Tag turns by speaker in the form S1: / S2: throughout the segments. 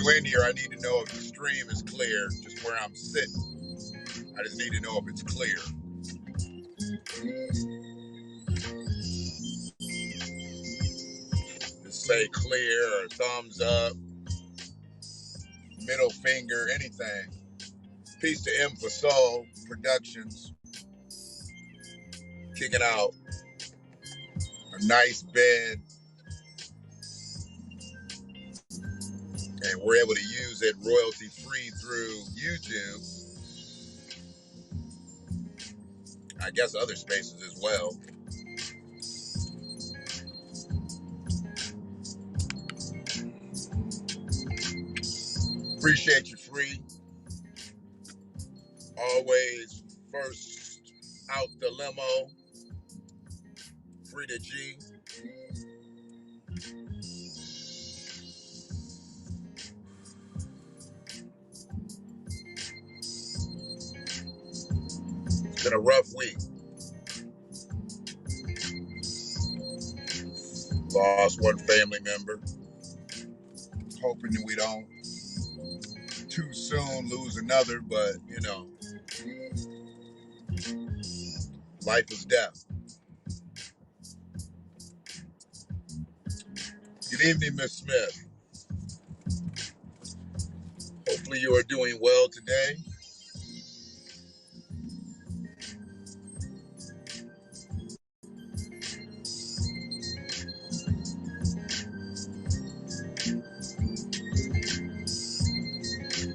S1: you in here, I need to know if the stream is clear, just where I'm sitting. I just need to know if it's clear. Just say clear or thumbs up, middle finger, anything. Peace to M for Soul Productions. Kicking out a nice bed. And we're able to use it royalty free through YouTube. I guess other spaces as well. Appreciate you, Free. Always first out the limo. Free to G. It's been a rough week. Lost one family member. Hoping that we don't too soon lose another, but you know, life is death. Good evening, Miss Smith. Hopefully you are doing well today.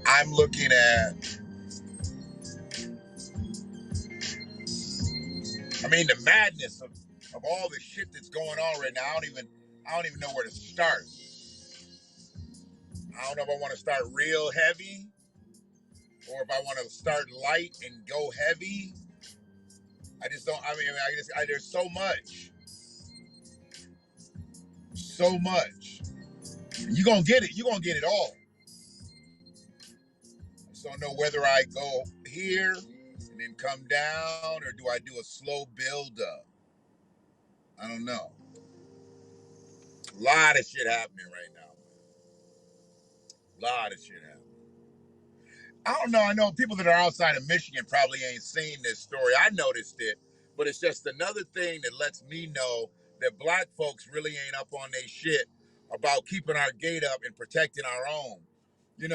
S1: I'm looking at, the madness of all the shit that's going on right now. I don't even know where to start. I don't know if I want to start real heavy or if I want to start light and go heavy. I just don't, there's so much. So much. You're going to get it. You're going to get it all. I just don't know whether I go here and then come down or do I do a slow build up. I don't know. A lot of shit happening right now. A lot of shit happening. I don't know. I know people that are outside of Michigan probably ain't seen this story. I noticed it, but it's just another thing that lets me know that black folks really ain't up on their shit about keeping our gate up and protecting our own. You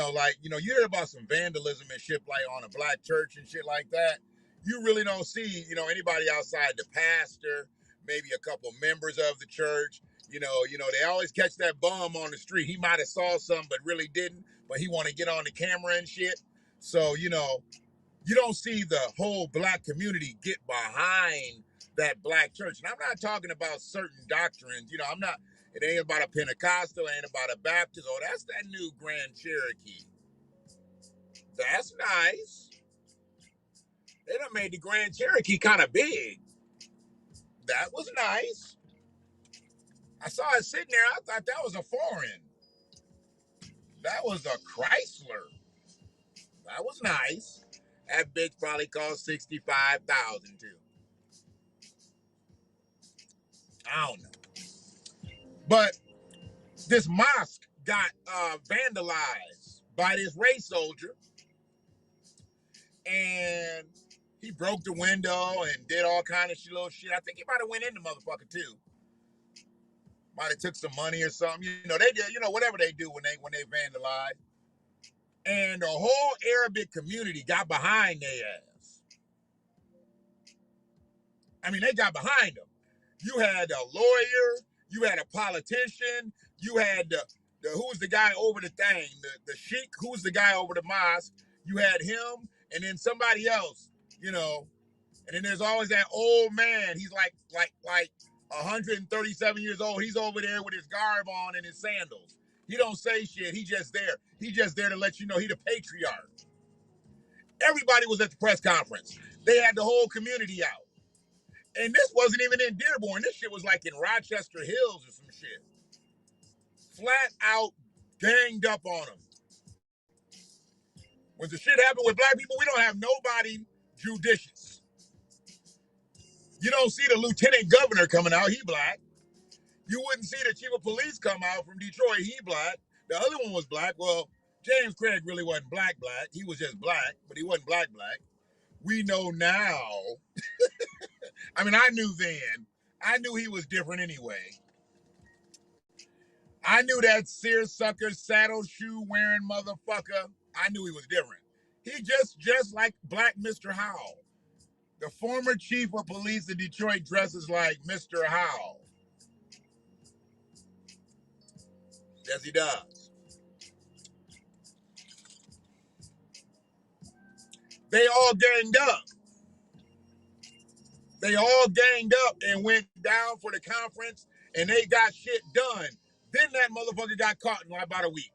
S1: hear about some vandalism and shit like on a black church and shit like that. You really don't see, anybody outside the pastor, maybe a couple members of the church. They always catch that bum on the street. He might have saw something, but really didn't. But he want to get on the camera and shit. So, you don't see the whole black community get behind that black church. And I'm not talking about certain doctrines. It ain't about a Pentecostal, it ain't about a Baptist. Oh, that's that new Grand Cherokee. That's nice. They done made the Grand Cherokee kind of big. That was nice. I saw it sitting there. I thought that was a foreign. That was a Chrysler. That was nice. That bitch probably cost $65,000 too. I don't know. But this mosque got vandalized by this race soldier. And he broke the window and did all kind of little shit. I think he might have went in the motherfucker too. Might have took some money or something. They did, whatever they do when they vandalize. And the whole Arabic community got behind their ass. They got behind them. You had a lawyer, you had a politician, you had the who's the guy over the thing, the sheikh, who's the guy over the mosque. You had him, and then somebody else, and then there's always that old man. He's like 137 years old. He's over there with his garb on and his sandals. He don't say shit. He just there. He just there to let you know he the patriarch. Everybody was at the press conference. They had the whole community out. And this wasn't even in Dearborn. This shit was like in Rochester Hills or some shit. Flat out ganged up on them. When the shit happened with black people, we don't have nobody judicious. You don't see the lieutenant governor coming out, he black. You wouldn't see the chief of police come out from Detroit, he black. The other one was black. Well, James Craig really wasn't black. He was just black, but he wasn't black. We know now. I mean, I knew then. I knew he was different anyway. I knew that seersucker, saddle shoe wearing motherfucker. I knew he was different. He just like Black Mr. Howell. The former chief of police in Detroit dresses like Mr. Howell. Yes, he does. They all ganged up. They all ganged up and went down for the conference, and they got shit done. Then that motherfucker got caught in about a week.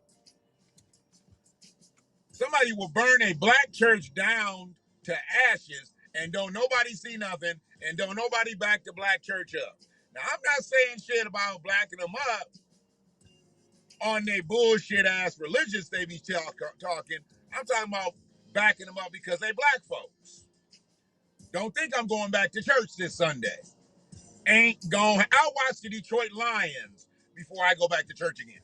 S1: Somebody will burn a black church down to ashes, and don't nobody see nothing, and don't nobody back the black church up. Now, I'm not saying shit about blacking them up on their bullshit ass religious they be talking. I'm talking about backing them up because they black folks. Don't think I'm going back to church this Sunday. Ain't going. I'll watch the Detroit Lions before I go back to church again.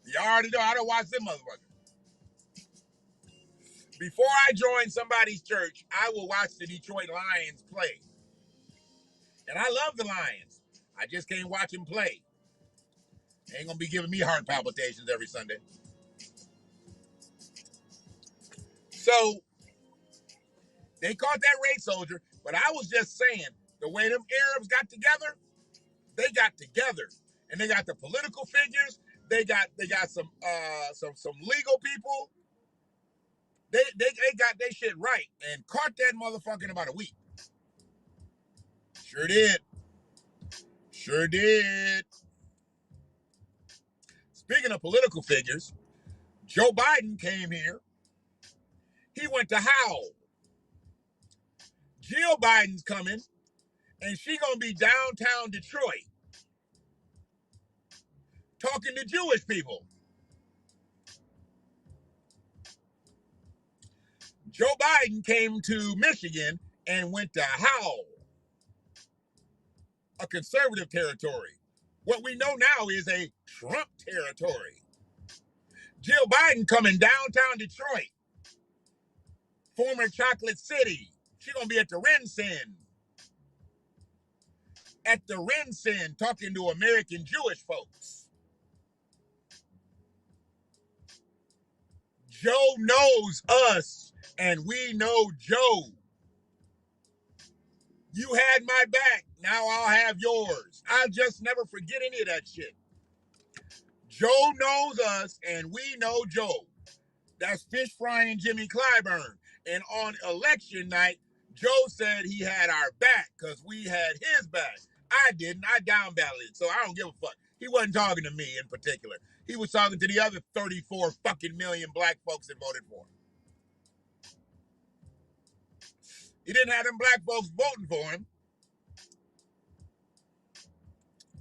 S1: You already know I don't watch them motherfuckers. Before I join somebody's church, I will watch the Detroit Lions play. And I love the Lions. I just can't watch them play. They ain't gonna be giving me heart palpitations every Sunday. So they caught that race soldier, but I was just saying the way them Arabs got together, and they got the political figures. They got some legal people. They got their shit right and caught that motherfucker in about a week. Sure did. Speaking of political figures, Joe Biden came here. He went to Howell. Jill Biden's coming, and she gonna be downtown Detroit talking to Jewish people. Joe Biden came to Michigan and went to Howell, a conservative territory. What we know now is a Trump territory. Jill Biden coming downtown Detroit, former Chocolate City. She's going to be at the RenCen. At the RenCen, talking to American Jewish folks. Joe knows us, and we know Joe. You had my back, now I'll have yours. I'll just never forget any of that shit. Joe knows us, and we know Joe. That's fish frying Jimmy Clyburn. And on election night, Joe said he had our back because we had his back. I didn't. I down balloted, so I don't give a fuck. He wasn't talking to me in particular. He was talking to the other 34 fucking million black folks that voted for him. He didn't have them black folks voting for him.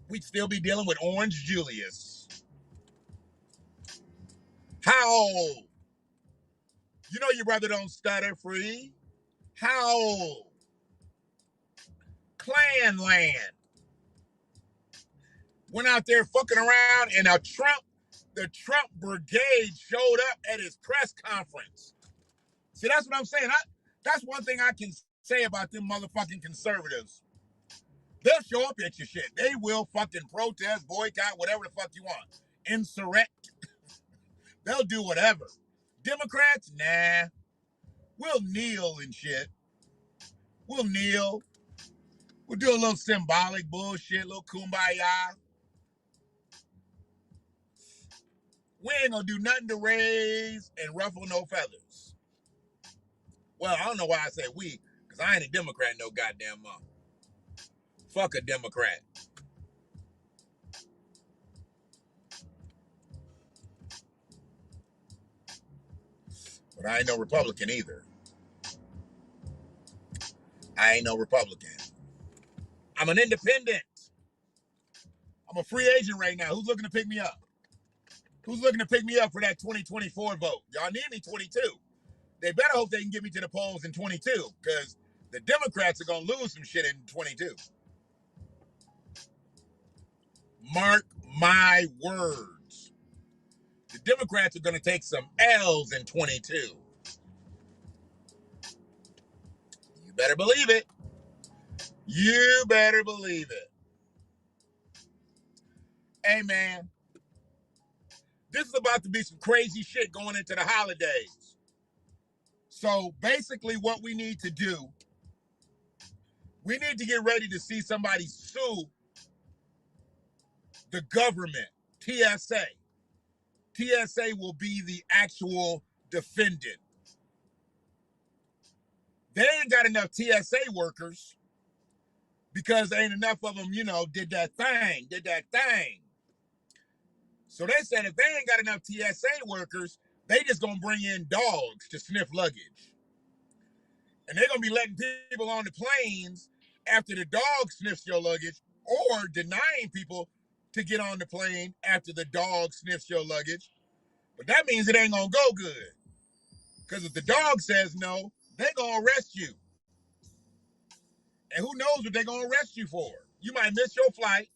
S1: We'd still be dealing with Orange Julius. How? You know your brother don't stutter free. How? Klan land. Went out there fucking around, and the Trump brigade showed up at his press conference. See, that's what I'm saying. That's one thing I can say about them motherfucking conservatives. They'll show up at your shit. They will fucking protest, boycott, whatever the fuck you want. Insurrect. They'll do whatever. Democrats, nah. We'll kneel and shit. We'll kneel. We'll do a little symbolic bullshit, a little kumbaya. We ain't gonna do nothing to raise and ruffle no feathers. Well, I don't know why I say we, because I ain't a Democrat no goddamn month. Fuck a Democrat. But I ain't no Republican either. I ain't no Republican. I'm an independent. I'm a free agent right now. Who's looking to pick me up? Who's looking to pick me up for that 2024 vote? Y'all need me 22. They better hope they can get me to the polls in 22, because the Democrats are going to lose some shit in 22. Mark my words. Democrats are going to take some L's in 22. You better believe it. You better believe it. Hey, man, this is about to be some crazy shit going into the holidays. So basically what we need to do, we need to get ready to see somebody sue the government, TSA. TSA will be the actual defendant. They ain't got enough TSA workers because ain't enough of them, did that thing. So they said if they ain't got enough TSA workers, they just gonna bring in dogs to sniff luggage. And they're gonna be letting people on the planes after the dog sniffs your luggage, or denying people to get on the plane after the dog sniffs your luggage. But that means it ain't gonna go good. Because if the dog says no, they're gonna arrest you. And who knows what they're gonna arrest you for? You might miss your flight.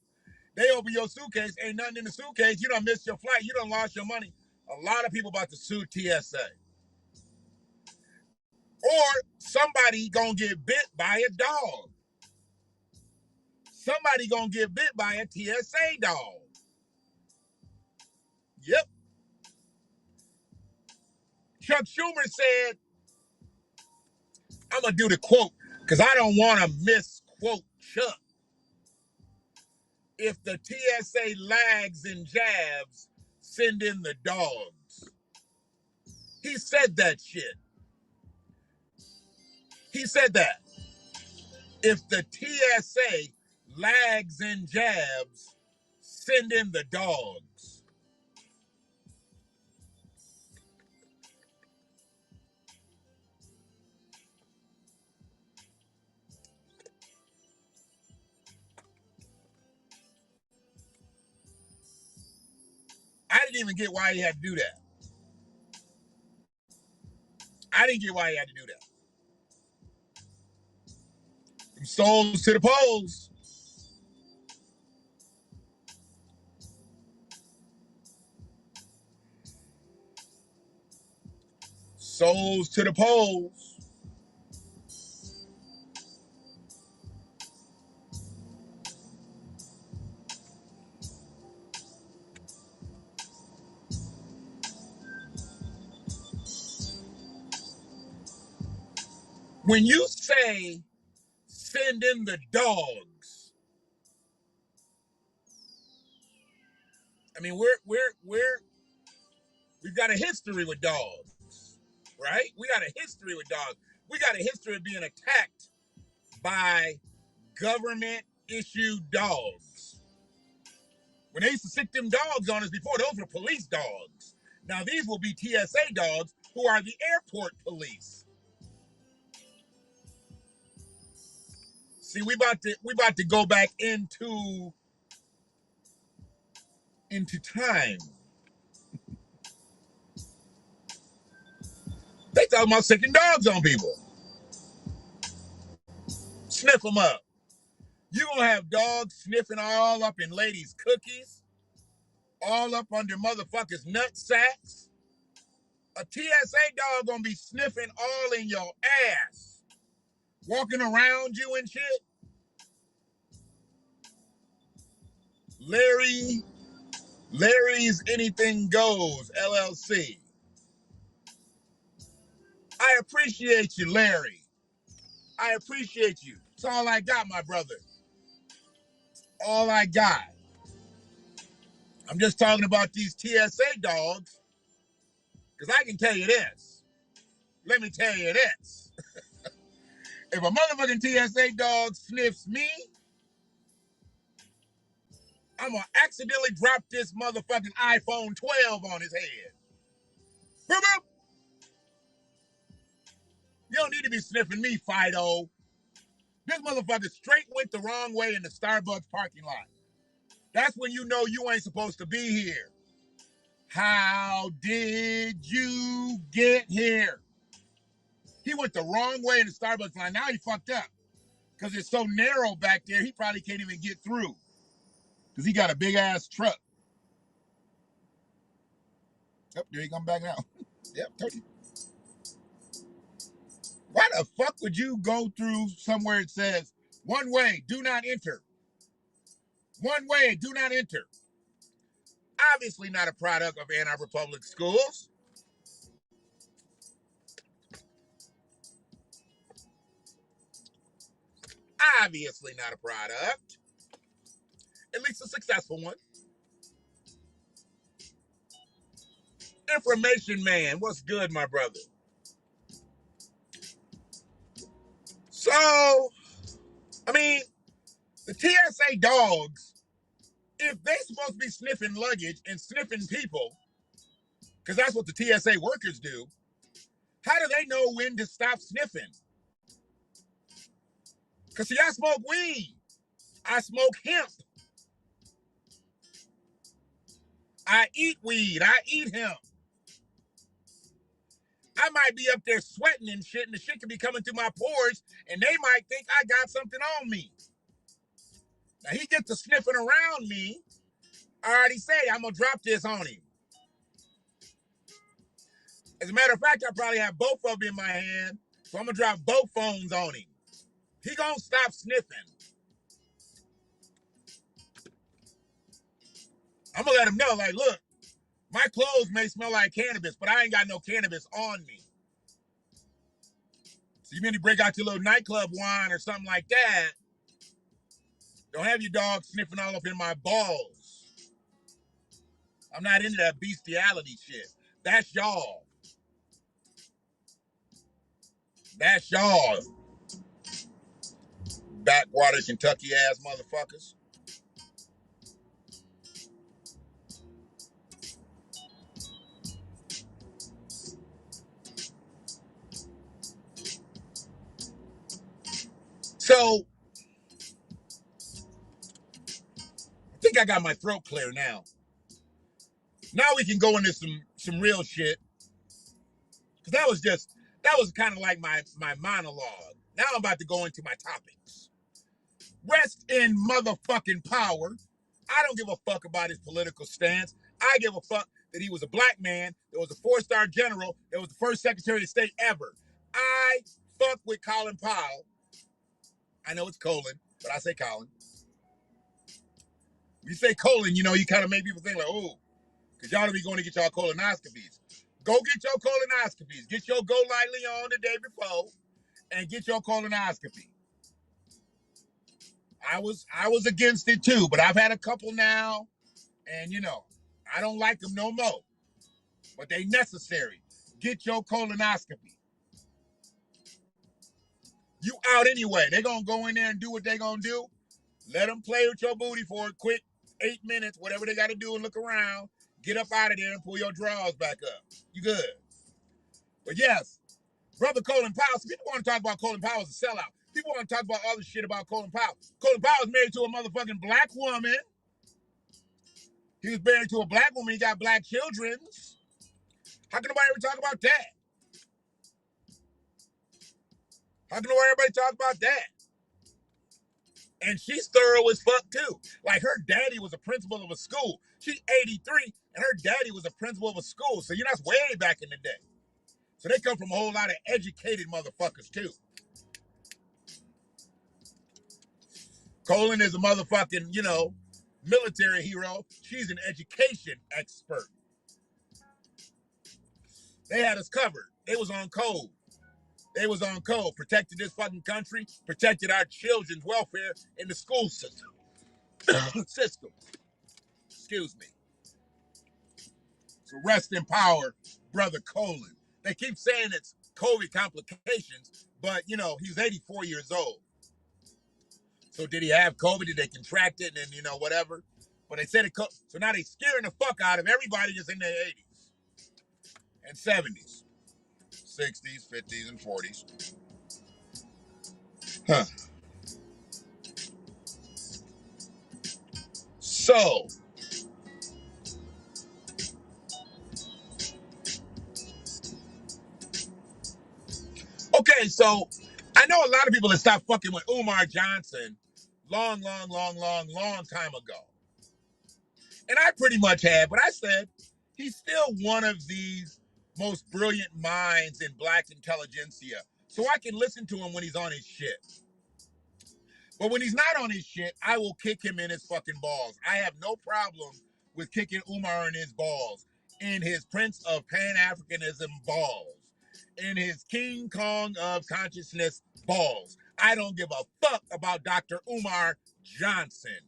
S1: They open your suitcase, ain't nothing in the suitcase. You done missed your flight. You done lost your money. A lot of people about to sue TSA. Or somebody gonna get bit by a dog. Somebody gonna get bit by a TSA dog. Yep. Chuck Schumer said, I'm gonna do the quote because I don't want to misquote Chuck. If the TSA lags and jabs, send in the dogs. He said that shit. He said that. If the TSA lags and jabs, send in the dogs. I didn't even get why he had to do that. I didn't get why he had to do that. From souls to the polls. Souls to the polls. When you say send in the dogs, I mean we've got a history with dogs, right? We got a history with dogs. We got a history of being attacked by government issued dogs. When they used to sick them dogs on us before, those were police dogs. Now these will be TSA dogs who are the airport police. See, we about to go back into time. They talking about sicking dogs on people. Sniff them up. You gonna have dogs sniffing all up in ladies' cookies, all up under motherfuckers' nut sacks. A TSA dog gonna be sniffing all in your ass, walking around you and shit. Larry's Anything Goes, LLC. I appreciate you, Larry. I appreciate you. It's all I got, my brother. All I got. I'm just talking about these TSA dogs because I can tell you this. Let me tell you this. If a motherfucking TSA dog sniffs me, I'm going to accidentally drop this motherfucking iPhone 12 on his head. Boop, boop. You don't need to be sniffing me, Fido. This motherfucker straight went the wrong way in the Starbucks parking lot. That's when you know you ain't supposed to be here. How did you get here? He went the wrong way in the Starbucks line. Now he fucked up because it's so narrow back there, he probably can't even get through because he got a big-ass truck. Yep, there you come back now. Yep, told you. Why the fuck would you go through somewhere it says, one way, do not enter? One way, do not enter. Obviously not a product of Ann Arbor Public Schools. Obviously not a product. At least a successful one. Information man, what's good, my brother? So, I mean, the TSA dogs, if they're supposed to be sniffing luggage and sniffing people, because that's what the TSA workers do, how do they know when to stop sniffing? Because see, I smoke weed. I smoke hemp. I eat weed. I eat hemp. I might be up there sweating and shit, and the shit could be coming through my pores, and they might think I got something on me. Now, he gets to sniffing around me. I already say I'm going to drop this on him. As a matter of fact, I probably have both of them in my hand, so I'm going to drop both phones on him. He going to stop sniffing. I'm going to let him know, like, look, my clothes may smell like cannabis, but I ain't got no cannabis on me. So you mean to break out your little nightclub wine or something like that, don't have your dog sniffing all up in my balls. I'm not into that bestiality shit. That's y'all. That's y'all. Backwater Kentucky ass motherfuckers. So, I think I got my throat clear now. Now we can go into some real shit. Because that was kind of like my monologue. Now I'm about to go into my topics. Rest in motherfucking power. I don't give a fuck about his political stance. I give a fuck that he was a black man, that was a 4-star general, that was the first Secretary of State ever. I fuck with Colin Powell. I know it's Colin, but I say Colin. When you say colon, you know, you kind of make people think like, oh, because y'all don't be going to get y'all colonoscopies. Go get your colonoscopies. Get your Go Lightly on the day before and get your colonoscopy. I was against it too, but I've had a couple now, and you know, I don't like them no more. But they necessary. Get your colonoscopy. You out anyway. They're going to go in there and do what they're going to do. Let them play with your booty for a quick 8 minutes, whatever they got to do, and look around. Get up out of there and pull your drawers back up. You good. But yes, Brother Colin Powell, so people want to talk about Colin Powell as a sellout. People want to talk about other shit about Colin Powell. Colin Powell is married to a motherfucking black woman. He was married to a black woman. He got black children. How can nobody ever talk about that? How can everybody talk about that? And she's thorough as fuck too. Like her daddy was a principal of a school. She's 83 and her daddy was a principal of a school. So you know, that's way back in the day. So they come from a whole lot of educated motherfuckers too. Colin is a motherfucking, you know, military hero. She's an education expert. They had us covered. They was on code. They was on code. Protected this fucking country. Protected our children's welfare in the school system. Excuse me. So rest in power, Brother Colin. They keep saying it's COVID complications, but, you know, he's 84 years old. So did he have COVID? Did they contract it? And, you know, whatever. But they said it. So now they scaring the fuck out of everybody that's in their 80s and 70s, 60s, 50s, and 40s. Huh. So, okay, so I know a lot of people that stopped fucking with Umar Johnson long time ago. And I pretty much had, but I said, He's still one of these most brilliant minds in black intelligentsia. So I can listen to him when he's on his shit. But when he's not on his shit, I will kick him in his fucking balls. I have no problem with kicking Umar in his balls, in his Prince of Pan-Africanism balls, in his King Kong of Consciousness balls. I don't give a fuck about Dr. Umar Johnson.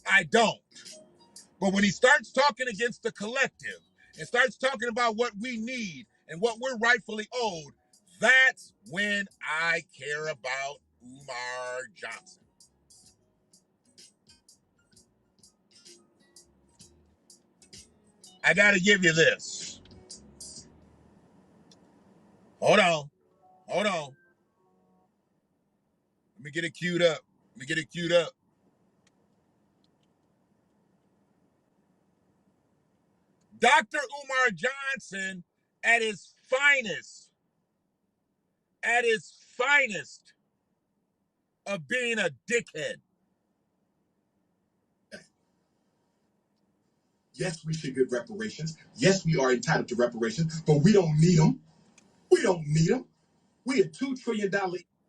S1: I don't. But when he starts talking against the collective and starts talking about what we need and what we're rightfully owed, that's when I care about Umar Johnson. I got to give you this. Hold on. Hold on. Let me get it queued up. Dr. Umar Johnson at his finest of being a dickhead.
S2: Yes, we should get reparations. Yes, we are entitled to reparations, but we don't need them. We don't need them. We a $2 trillion.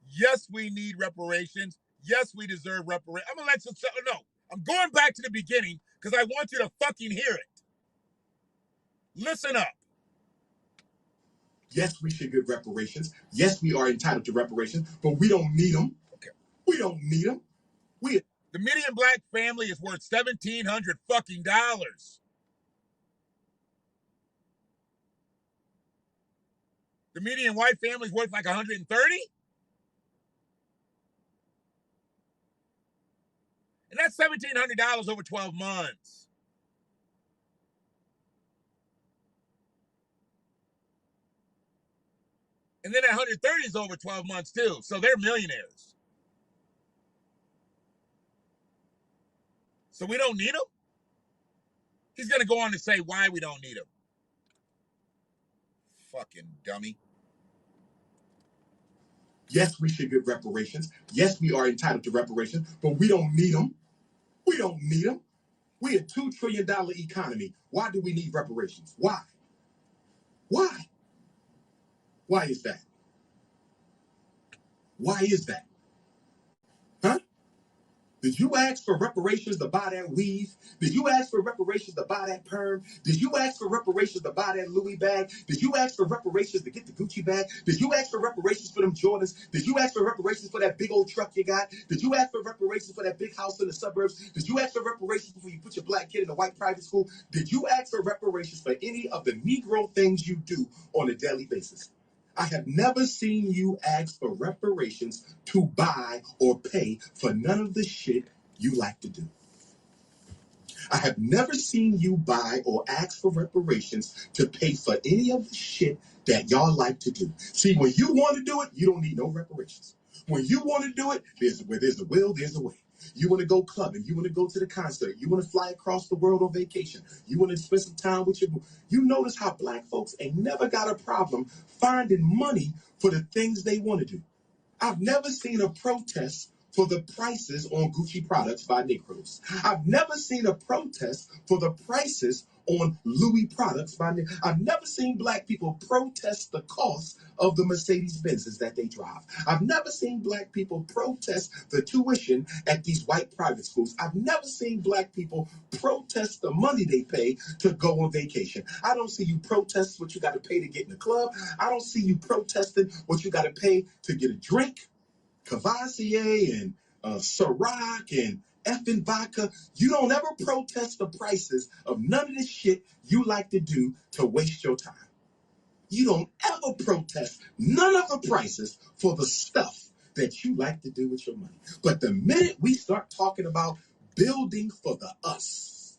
S1: Yes, we need reparations. Yes, we deserve reparations. I'm gonna let you. No, I'm going back to the beginning because I want you to fucking hear it. Listen up.
S2: Yes, we should get reparations. Yes, we are entitled to reparations, but we don't need them.
S1: Okay.
S2: We don't need them.
S1: The median black family is worth $1,700 fucking dollars. The median white family is worth like 130. And that's $1,700 over 12 months. And then that 130 is over 12 months too. So they're millionaires. So we don't need them? He's going to go on to say why we don't need them. Fucking dummy.
S2: Yes, we should get reparations. Yes, we are entitled to reparations, but we don't need them. We don't need them. We're a $2 trillion economy. Why do we need reparations? Why? Why? Why is that? Why is that? Huh? Did you ask for reparations to buy that weave? Did you ask for reparations to buy that perm? Did you ask for reparations to buy that Louis bag? Did you ask for reparations to get the Gucci bag? Did you ask for reparations for them Jordans? Did you ask for reparations for that big old truck you got? Did you ask for reparations for that big house in the suburbs? Did you ask for reparations before you put your black kid in a white private school? Did you ask for reparations for any of the Negro things you do on a daily basis? I have never seen you ask for reparations to buy or pay for none of the shit you like to do. I have never seen you buy or ask for reparations to pay for any of the shit that y'all like to do. See, when you want to do it, you don't need no reparations. When you want to do it, where there's a will, there's a way. You want to go clubbing. You want to go to the concert. You want to fly across the world on vacation. You want to spend some time with your boo. You notice how black folks ain't never got a problem finding money for the things they want to do. I've never seen a protest for the prices on Gucci products by Negroes. I've never seen a protest for the prices on Louis products by Negroes. I've never seen black people protest the cost of the Mercedes Benzes that they drive. I've never seen black people protest the tuition at these white private schools. I've never seen black people protest the money they pay to go on vacation. I don't see you protest what you got to pay to get in the club. I don't see you protesting what you got to pay to get a drink. Cavassier and Ciroc and effing vodka. You don't ever protest the prices of none of the shit you like to do to waste your time. You don't ever protest none of the prices for the stuff that you like to do with your money. But the minute we start talking about building for the us,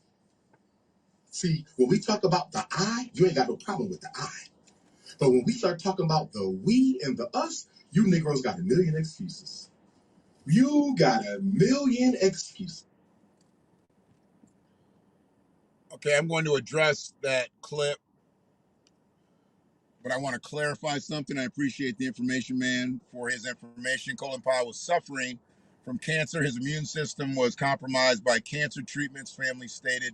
S2: see, when we talk about the I, you ain't got no problem with the I. But when we start talking about the we and the us, you Negroes got a million excuses. You got a million excuses.
S1: Okay, I'm going to address that clip, but I want to clarify something. I appreciate the information man for his information. Colin Powell was suffering from cancer. His immune system was compromised by cancer treatments, family stated.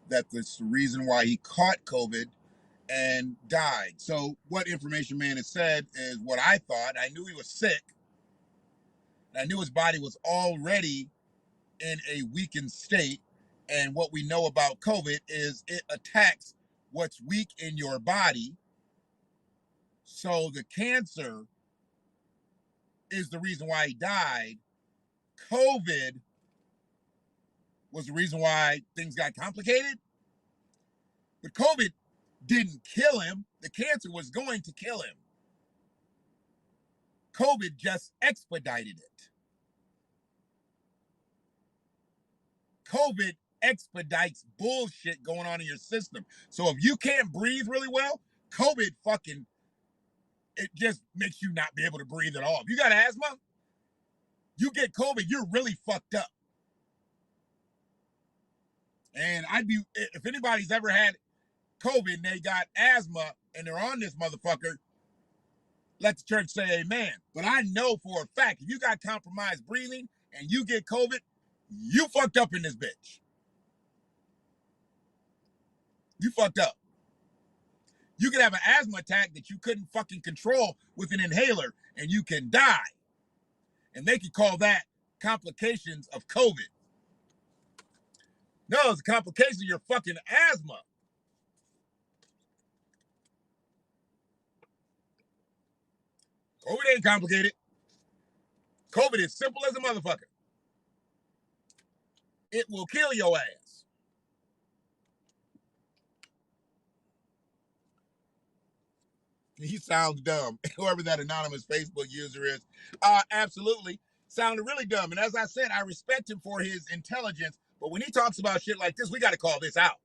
S1: that that's the reason why he caught COVID and died. So what Information Man has said is what I thought. I knew he was sick. I knew his body was already in a weakened state. And what we know about COVID is it attacks what's weak in your body. So the cancer is the reason why he died. COVID was the reason why things got complicated. But COVID didn't kill him. The cancer was going to kill him. COVID just expedited it. COVID expedites bullshit going on in your system. So if you can't breathe really well, COVID fucking, it just makes you not be able to breathe at all. If you got asthma, you get COVID, you're really fucked up. And if anybody's ever had COVID and they got asthma and they're on this motherfucker, let the church say amen. But I know for a fact, if you got compromised breathing and you get COVID, you fucked up in this bitch. You fucked up. You could have an asthma attack that you couldn't fucking control with an inhaler and you can die. And they could call that complications of COVID. No, it's a complication of your fucking asthma. COVID ain't complicated. COVID is simple as a motherfucker. It will kill your ass. He sounds dumb. Whoever that anonymous Facebook user is. Absolutely. Sounded really dumb. And as I said, I respect him for his intelligence. But when he talks about shit like this, we got to call this out.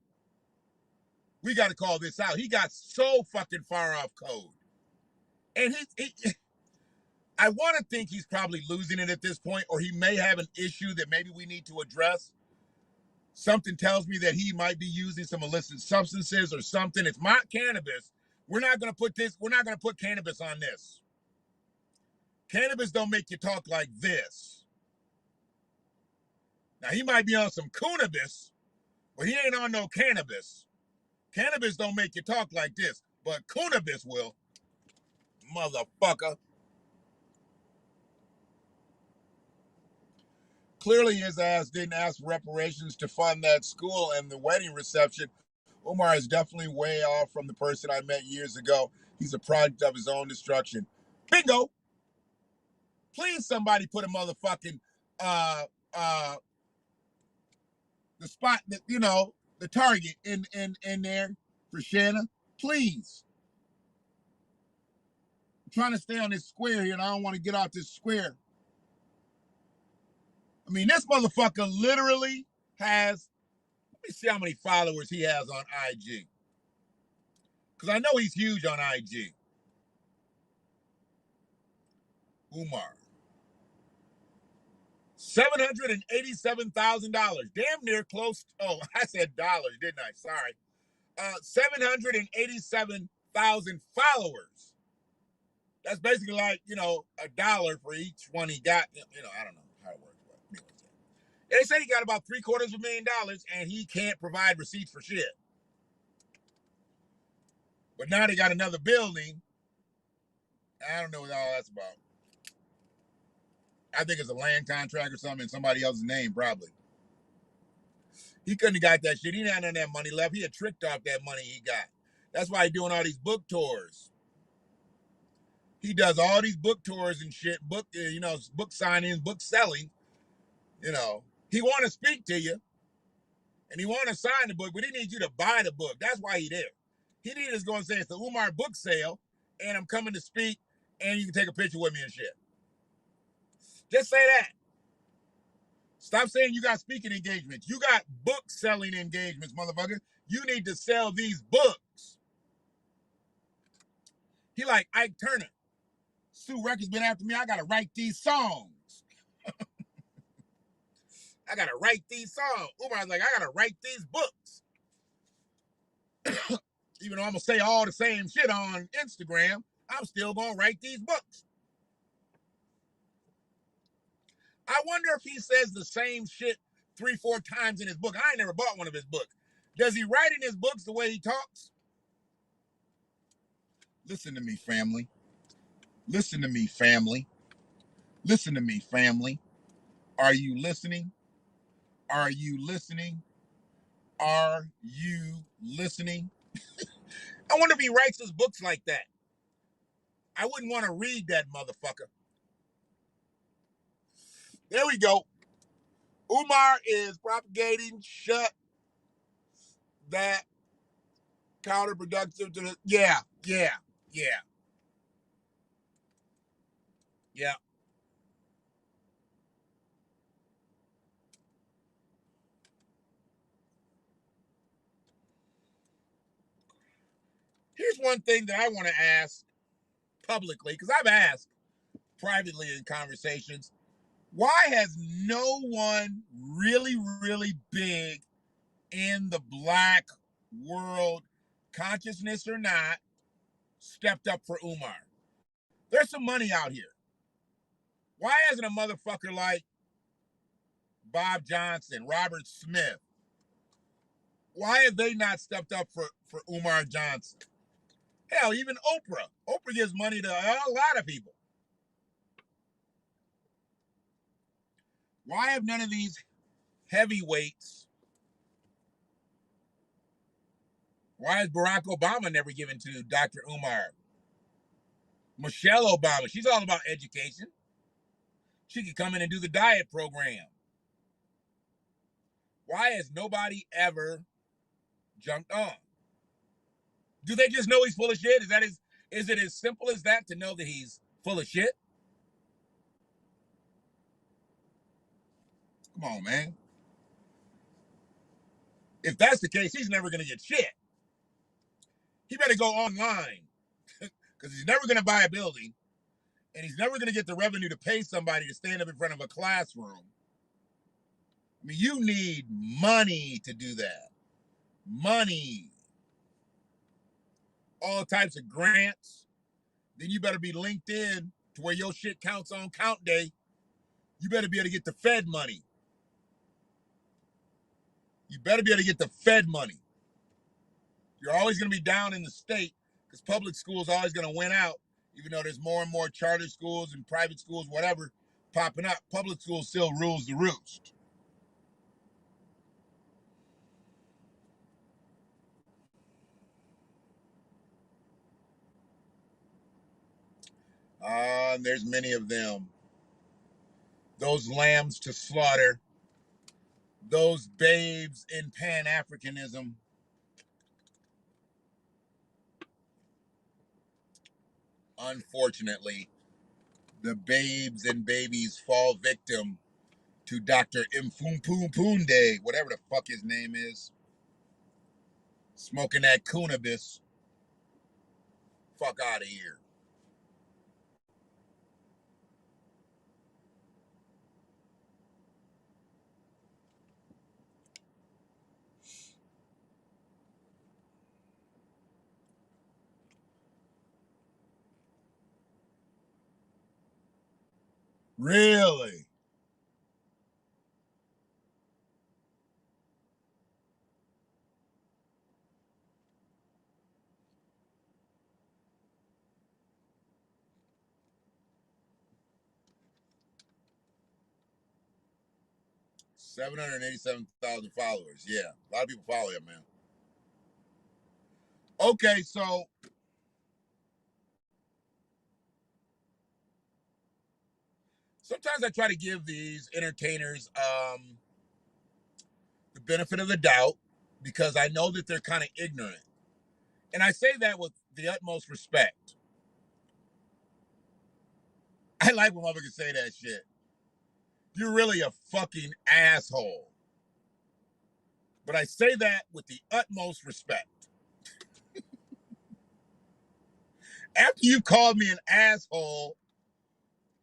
S1: We got to call this out. He got so fucking far off code. And I want to think he's probably losing it at this point, or he may have an issue that maybe we need to address. Something tells me that he might be using some illicit substances or something. It's not cannabis. We're not going to put cannabis on this. Cannabis don't make you talk like this. Now, he might be on some cannabis, but he ain't on no cannabis. Cannabis don't make you talk like this, but cannabis will. Motherfucker. Clearly, his ass didn't ask for reparations to fund that school and the wedding reception. Umar is definitely way off from the person I met years ago. He's a product of his own destruction. Bingo! Please, somebody put a motherfucking the spot that the target in there for Shanna. Please. I'm trying to stay on this square here, and I don't want to get off this square. I mean, this motherfucker literally has. Let me see how many followers he has on IG. Because I know he's huge on IG. Umar. $787,000. Damn near close. Oh, I said dollars, didn't I? Sorry. 787,000 followers. That's basically like, $1 for each one he got. I don't know how it works. But they say he got about $750,000 and he can't provide receipts for shit. But now they got another building. I don't know what all that's about. I think it's a land contract or something in somebody else's name, probably. He couldn't have got that shit. He didn't have none of that money left. He had tricked off that money he got. That's why he's doing all these book tours. He does all these book tours and shit, book signings, book selling. He want to speak to you, and he want to sign the book, but he needs you to buy the book. That's why he there. He need to go and say it's the Umar book sale, and I'm coming to speak, and you can take a picture with me and shit. Just say that. Stop saying you got speaking engagements. You got book selling engagements, motherfucker. You need to sell these books. He like Ike Turner. Sue Records been after me. I got to write these songs. I got to write these songs. Umar's like, I got to write these books. Even though I'm going to say all the same shit on Instagram, I'm still going to write these books. I wonder if he says the same shit 3-4 times in his book. I ain't never bought one of his books. Does he write in his books the way he talks? Listen to me, family. Listen to me, family. Listen to me, family. Are you listening? Are you listening? Are you listening? I wonder if he writes his books like that. I wouldn't want to read that motherfucker. There we go. Umar is propagating shut that counterproductive to the yeah. Here's one thing that I want to ask publicly, because I've asked privately in conversations, why has no one really big in the black world, consciousness or not, stepped up for Umar? There's some money out here. Why hasn't a motherfucker like Bob Johnson, Robert Smith, why have they not stepped up for Umar Johnson? Hell, even Oprah. Oprah gives money to a lot of people. Why have none of these heavyweights? Why has Barack Obama never given to Dr. Umar? Michelle Obama, she's all about education. She could come in and do the diet program. Why has nobody ever jumped on? Do they just know he's full of shit? Is it as simple as that to know that he's full of shit? Come on, man. If that's the case, he's never going to get shit. He better go online because he's never going to buy a building and he's never going to get the revenue to pay somebody to stand up in front of a classroom. I mean, you need money to do that. Money. All types of grants. Then you better be linked in to where your shit counts on count day. You better be able to get the Fed money. You better be able to get the Fed money. You're always going to be down in the state because public school is always going to win out, even though there's more and more charter schools and private schools, whatever, popping up. Public school still rules the roost. And there's many of them. Those lambs to slaughter. Those babes in Pan-Africanism. Unfortunately, the babes and babies fall victim to Dr. Mfumpunde, whatever the fuck his name is, smoking that cannabis. Fuck out of here. Really? $787,000 followers. Yeah, a lot of people follow him, man. Okay, so sometimes I try to give these entertainers the benefit of the doubt because I know that they're kind of ignorant. And I say that with the utmost respect. I like when motherfuckers say that shit. You're really a fucking asshole. But I say that with the utmost respect. After you called me an asshole,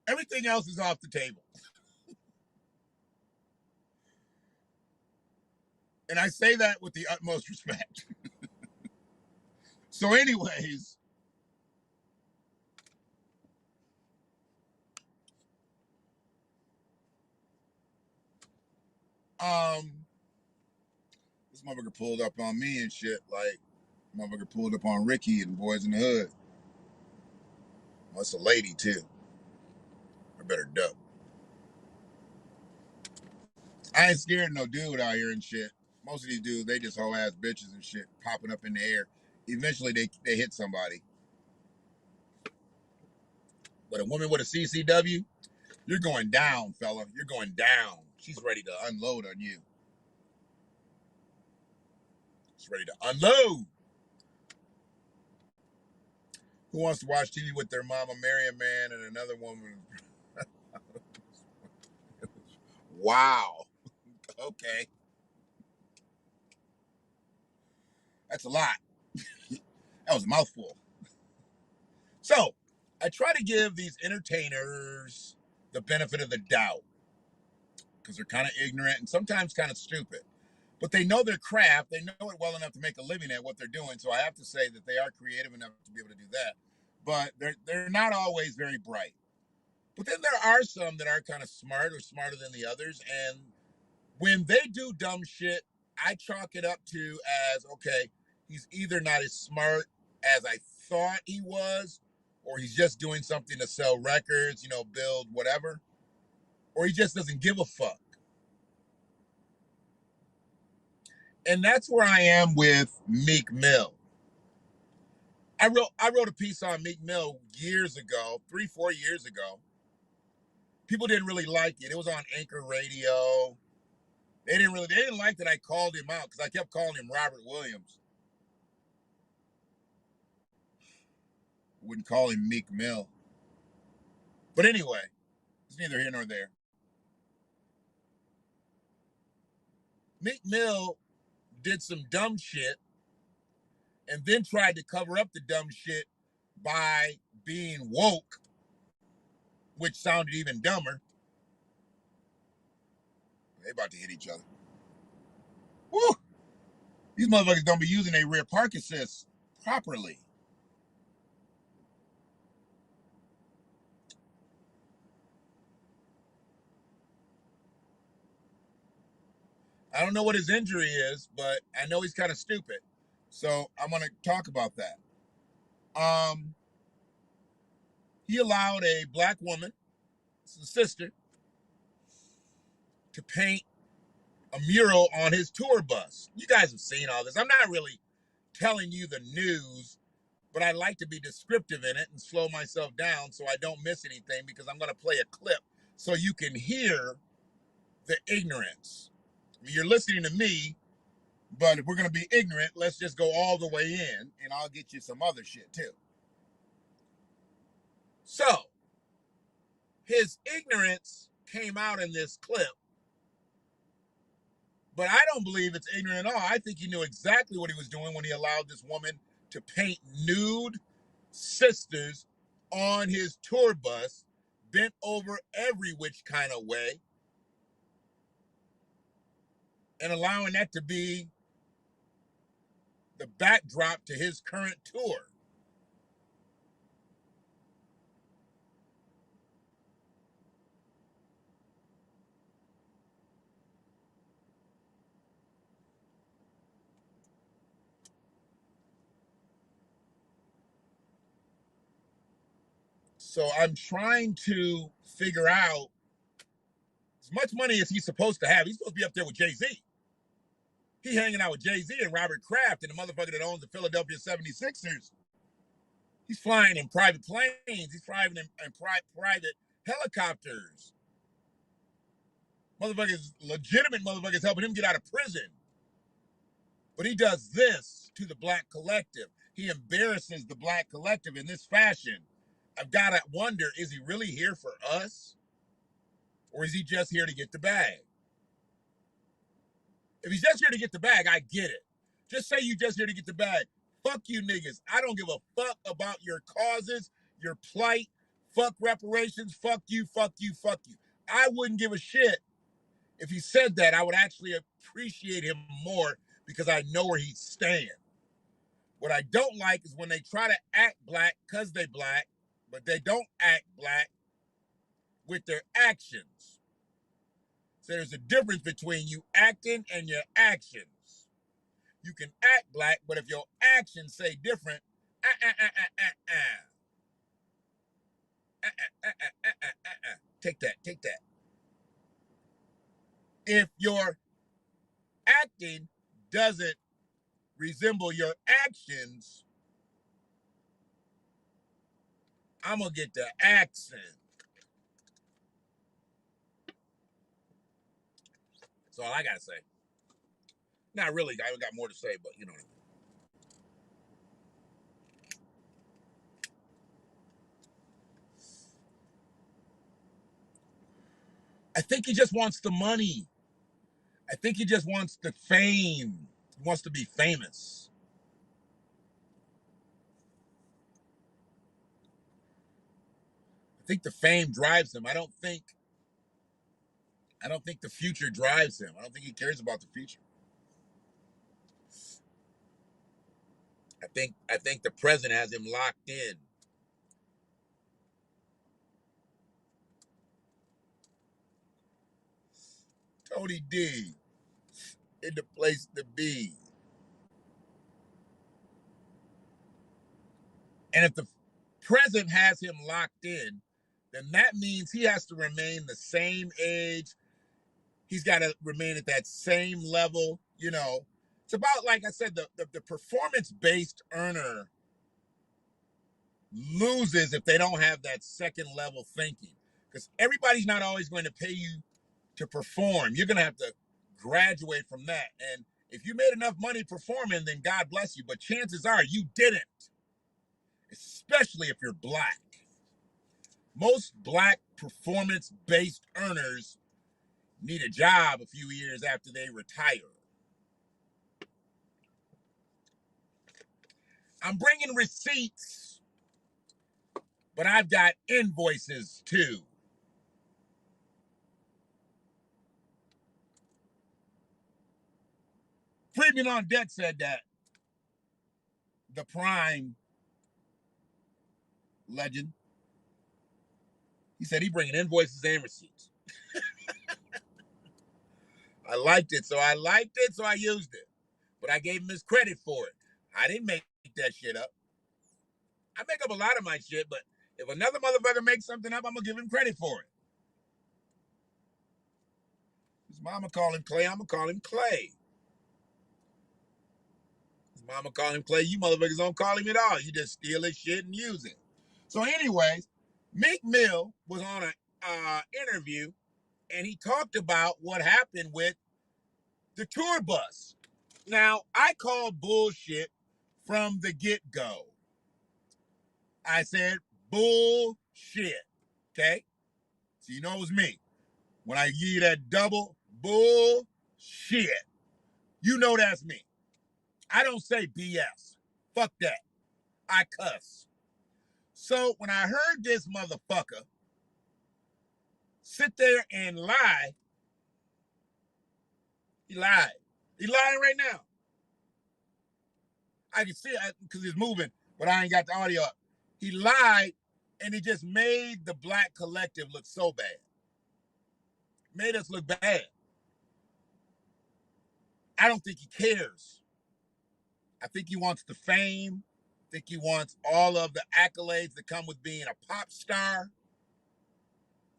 S1: everything else is off the table. And I say that with the utmost respect. So, anyways, this motherfucker pulled up on me and shit. Like, motherfucker pulled up on Ricky and Boys in the Hood. Well, it's a lady, too. I better duck. I ain't scared of no dude out here and shit. Most of these dudes, they just whole ass bitches and shit popping up in the air. Eventually, they hit somebody. But a woman with a CCW, you're going down, fella. You're going down. She's ready to unload on you. She's ready to unload. Who wants to watch TV with their mama marry a man and another woman? Wow. Okay. That's a lot. That was a mouthful. So, I try to give these entertainers the benefit of the doubt because they're kind of ignorant and sometimes kind of stupid. But they know their craft. They know it well enough to make a living at what they're doing. So I have to say that they are creative enough to be able to do that. But they're not always very bright. But then there are some that are kind of smart or smarter than the others. And when they do dumb shit, I chalk it up to as, okay, he's either not as smart as I thought he was, or he's just doing something to sell records, build whatever, or he just doesn't give a fuck. And that's where I am with Meek Mill. I wrote a piece on Meek Mill years ago, 3-4 years ago. People didn't really like it. It was on Anchor Radio. They didn't like that I called him out because I kept calling him Robert Williams. Wouldn't call him Meek Mill. But anyway, it's neither here nor there. Meek Mill did some dumb shit and then tried to cover up the dumb shit by being woke, which sounded even dumber. They about to hit each other. Woo! These motherfuckers don't be using their rear park assist properly. I don't know what his injury is, but I know he's kind of stupid. So I'm going to talk about that. He allowed a black woman, his sister, to paint a mural on his tour bus. You guys have seen all this. I'm not really telling you the news, but I like to be descriptive in it and slow myself down so I don't miss anything because I'm going to play a clip so you can hear the ignorance. I mean, you're listening to me, but if we're going to be ignorant, let's just go all the way in and I'll get you some other shit too. So, his ignorance came out in this clip, but I don't believe it's ignorant at all. I think he knew exactly what he was doing when he allowed this woman to paint nude sisters on his tour bus, bent over every which kind of way, and allowing that to be the backdrop to his current tour. So I'm trying to figure out as much money as he's supposed to have. He's supposed to be up there with Jay-Z. He hanging out with Jay-Z and Robert Kraft and the motherfucker that owns the Philadelphia 76ers. He's flying in private planes. He's flying in private helicopters. Motherfuckers, legitimate motherfuckers helping him get out of prison. But he does this to the black collective. He embarrasses the black collective in this fashion. I've got to wonder, is he really here for us? Or is he just here to get the bag? If he's just here to get the bag, I get it. Just say you just here to get the bag. Fuck you niggas. I don't give a fuck about your causes, your plight. Fuck reparations. Fuck you, fuck you, fuck you. I wouldn't give a shit if he said that. I would actually appreciate him more because I know where he's staying. What I don't like is when they try to act black because they black, but they don't act black with their actions. So there's a difference between you acting and your actions. You can act black, but if your actions say different, take that, take that. If your acting doesn't resemble your actions, I'm gonna get the accent. That's all I gotta say. Not really, I got more to say, but you know what I mean. I think he just wants the money. I think he just wants the fame. He wants to be famous. I think the fame drives him. I don't think the future drives him. I don't think he cares about the future. I think the present has him locked in. Tony D in the place to be. And if the present has him locked in, then that means he has to remain the same age. He's got to remain at that same level. You know, it's about, like I said, the performance-based earner loses if they don't have that second level thinking. Because everybody's not always going to pay you to perform. You're going to have to graduate from that. And if you made enough money performing, then God bless you. But chances are you didn't, especially if you're black. Most black performance-based earners need a job a few years after they retire. I'm bringing receipts, but I've got invoices too. Freeman on Deck said that the Prime legend, he said he bringing invoices and receipts. I liked it, so I used it. But I gave him his credit for it. I didn't make that shit up. I make up a lot of my shit, but if another motherfucker makes something up, I'm gonna give him credit for it. His mama call him Clay, I'm gonna call him Clay. His mama call him Clay, you motherfuckers don't call him at all. You just steal his shit and use it. So anyways, Meek Mill was on an interview, and he talked about what happened with the tour bus. Now, I called bullshit from the get-go. I said bullshit, okay? So you know it was me. When I give you that double bullshit, you know that's me. I don't say BS. Fuck that. I cuss. So when I heard this motherfucker sit there and lie, he lied. He lying right now. I can see it because he's moving, but I ain't got the audio up. He lied, and he just made the black collective look so bad. Made us look bad. I don't think he cares. I think he wants the fame. I think he wants all of the accolades that come with being a pop star.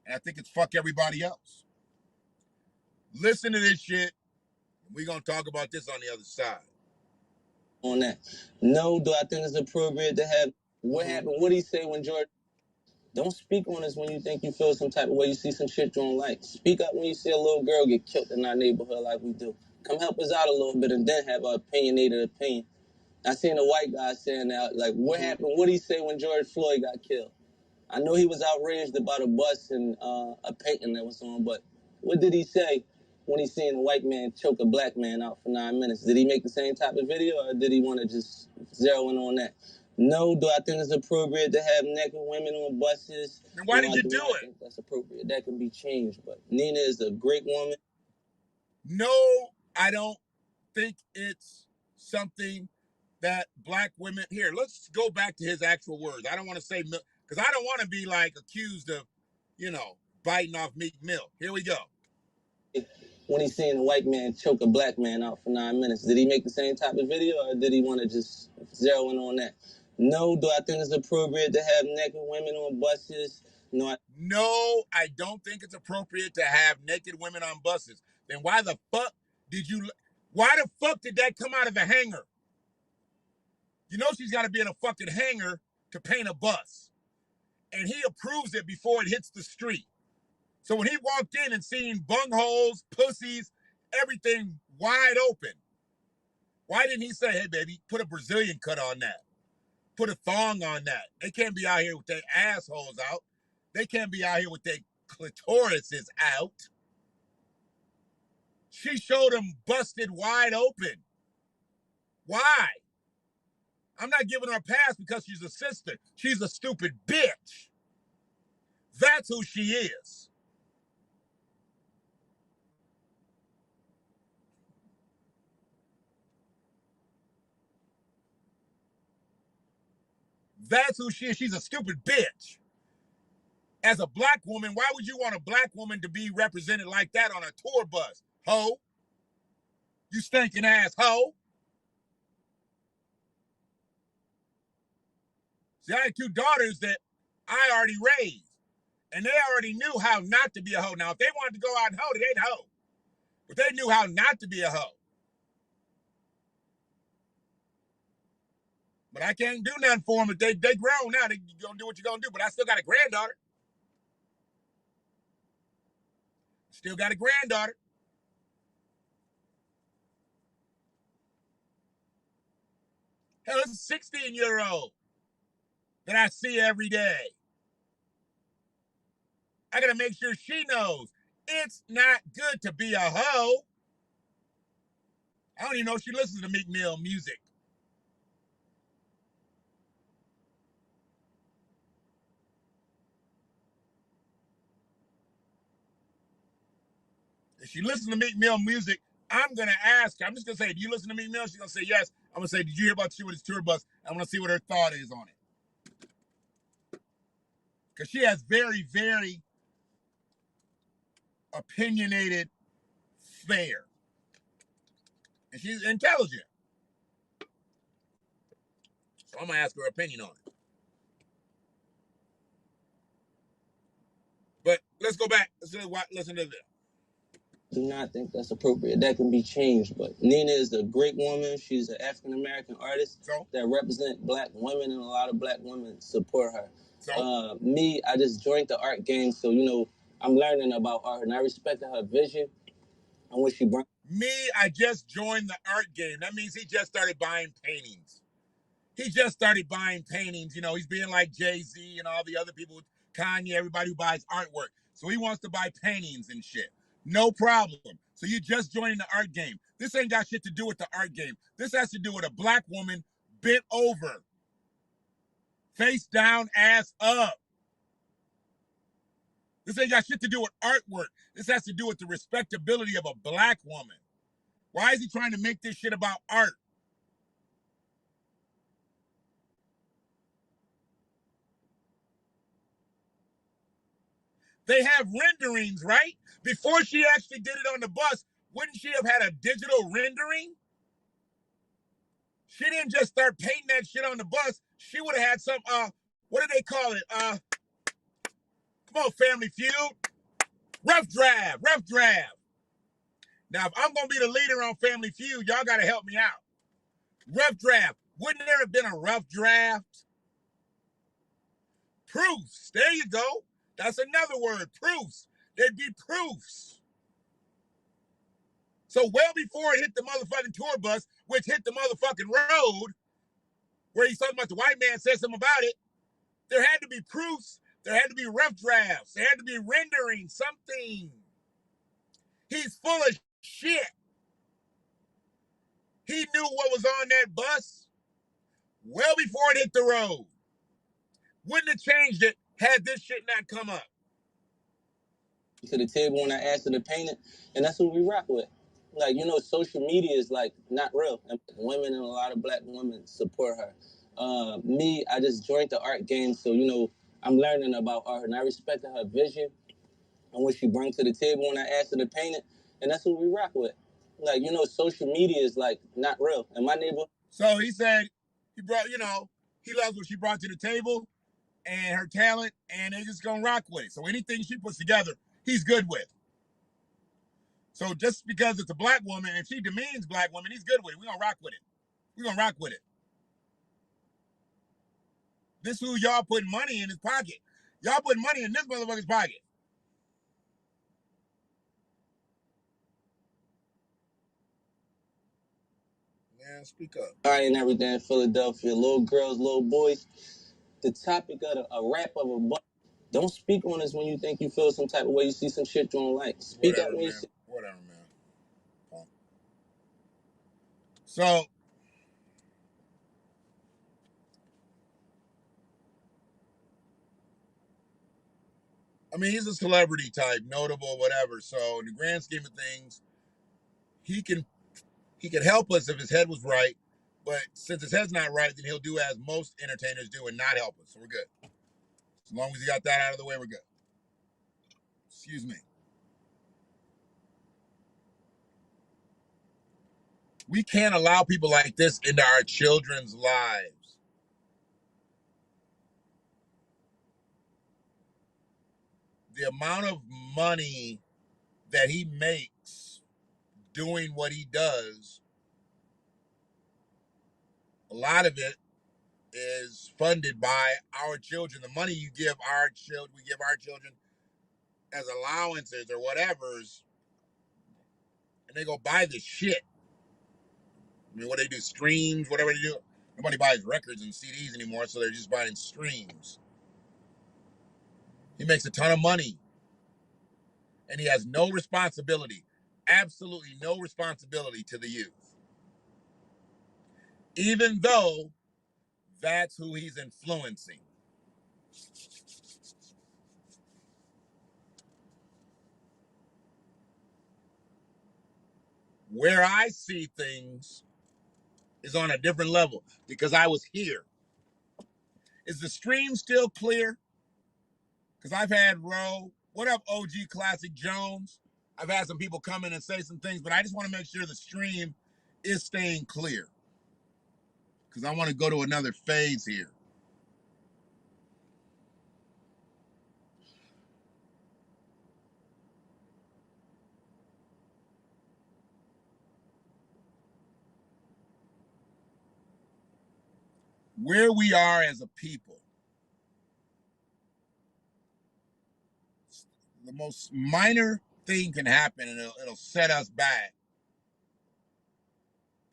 S1: And I think it's fuck everybody else. Listen to this shit. We're going to talk about this on the other side.
S3: On that. No, do I think it's appropriate to have what happened? What did he say when George? Don't speak on us when you think you feel some type of way. You see some shit you don't like. Speak up when you see a little girl get killed in our neighborhood like we do. Come help us out a little bit and then have an opinionated opinion. I seen a white guy saying that, like, what happened? What did he say when George Floyd got killed? I know he was outraged about a bus and a painting that was on, but what did he say when he seen a white man choke a black man out for 9 minutes? Did he make the same type of video, or did he want to just zero in on that? No, do I think it's appropriate to have naked women on buses?
S1: And why
S3: no,
S1: did you do
S3: I
S1: it?
S3: think that's appropriate. That can be changed, but Nina is a great woman.
S1: No, I don't think it's something that black women... Here, let's go back to his actual words. I don't want to say... Because I don't want to be, like, accused of, biting off Meek Mill. Here we go.
S3: when he seen a white man choke a black man out for 9 minutes. Did he make the same type of video, or did he want to just zero in on that? No. Do I think it's appropriate to have naked women on buses? No.
S1: No, I don't think it's appropriate to have naked women on buses. Then why the fuck did that come out of the hangar? You know she's got to be in a fucking hangar to paint a bus. And he approves it before it hits the street. So when he walked in and seen bungholes, pussies, everything wide open, why didn't he say, hey, baby, put a Brazilian cut on that? Put a thong on that. They can't be out here with their assholes out. They can't be out here with their clitorises out. She showed him busted wide open. Why? I'm not giving her a pass because she's a sister. She's a stupid bitch. That's who she is. That's who she is. She's a stupid bitch. As a black woman, why would you want a black woman to be represented like that on a tour bus? Ho? You stinking ass ho? See, I had 2 daughters that I already raised. And they already knew how not to be a hoe. Now, if they wanted to go out and hoe, they'd hoe. But they knew how not to be a hoe. But I can't do nothing for them. If they grown now. They gonna do what you're gonna do. But I still got a granddaughter. Still got a granddaughter. Hell, it's a 16-year-old that I see every day. I gotta make sure she knows it's not good to be a hoe. I don't even know if she listens to Meek Mill music. If she listens to Meek Mill music, I'm gonna ask her. I'm just gonna say, do you listen to Meek Mill? She's gonna say yes. I'm gonna say, did you hear about the shit with his tour bus? I'm gonna see what her thought is on it. Because she has very, very opinionated fare. And she's intelligent. So I'm gonna ask her opinion on it. But let's go back. Listen to this.
S3: Do not think that's appropriate. That can be changed. But Nina is a great woman. She's an African American artist that represents black women, and a lot of black women support her. Me, I just joined the art game, so I'm learning about art, and I respect her vision and what she brings.
S1: Me, I just joined the art game. That means he just started buying paintings. He just started buying paintings. He's being like Jay-Z and all the other people, Kanye, everybody who buys artwork. So he wants to buy paintings and shit. No problem. So you just joining the art game. This ain't got shit to do with the art game. This has to do with a black woman bent over, face down, ass up. This ain't got shit to do with artwork. This has to do with the respectability of a black woman. Why is he trying to make this shit about art? They have renderings, right? Before she actually did it on the bus, wouldn't she have had a digital rendering? She didn't just start painting that shit on the bus. She would have had some, what do they call it? Come on, Family Feud. Rough draft. Now, if I'm going to be the leader on Family Feud, y'all got to help me out. Rough draft. Wouldn't there have been a rough draft? Proofs. There you go. That's another word. Proofs. There'd be proofs. So well before it hit the motherfucking tour bus, which hit the motherfucking road, where he's talking about the white man said something about it, there had to be proofs. There had to be rough drafts. There had to be rendering something. He's full of shit. He knew what was on that bus well before it hit the road. Wouldn't have changed it had this shit not come up.
S3: To the table when I asked her to paint it, and that's what we rock with. Like, social media is like not real, and women and a lot of black women support her. Me, I just joined the art game, so I'm learning about art, and I respect her vision and what she brings to the table when I asked her to paint it, and that's who we rock with. Like, you know, social media is like not real. In my neighborhood,
S1: So he said he brought, he loves what she brought to the table and her talent, and they just gonna rock with it. So anything she puts together, he's good with. So just because it's a black woman and she demeans black women, he's good with it. We're gonna rock with it. We're gonna rock with it. This who y'all putting money in his pocket. Y'all putting money in this motherfucker's pocket. Yeah, speak up.
S3: all right, and everything in Philadelphia, little girls, little boys. The topic of a rap of a buck. Don't speak on us when you think you feel some type of way. You see some shit you don't like. Speak
S1: Whatever,
S3: out when you
S1: man.
S3: see.
S1: Whatever, man. So, I mean, he's a celebrity type, notable, whatever. So, in the grand scheme of things, he can help us if his head was right. But since his head's not right, then he'll do as most entertainers do and not help us. So we're good. As long as he got that out of the way, we're good. Excuse me. We can't allow people like this into our children's lives. The amount of money that he makes doing what he does, a lot of it is funded by our children. The money you give our children, we give our children as allowances or whatever's, and they go buy the shit. I mean, what they do, streams, whatever they do. Nobody buys records and CDs anymore, so they're just buying streams. He makes a ton of money, and he has no responsibility, absolutely no responsibility to the youth, even though that's who he's influencing. Where I see things is on a different level because I was here. Is the stream still clear? Because I've had Roe. What up, OG Classic Jones? I've had some people come in and say some things, but I just want to make sure the stream is staying clear because I want to go to another phase here. Where we are as a people, the most minor thing can happen and it'll set us back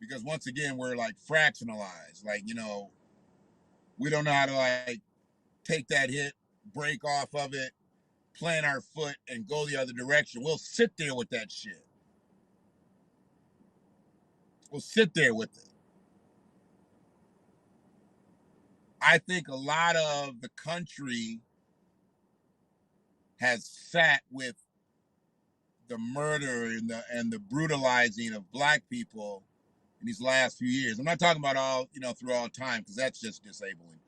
S1: because once again we're like fractionalized, like we don't know how to like take that hit, break off of it, plant our foot, and go the other direction. We'll sit there with that shit. We'll sit there with it. I think a lot of the country has sat with the murder and the brutalizing of black people in these last few years. I'm not talking about all, through all time, because that's just disabling.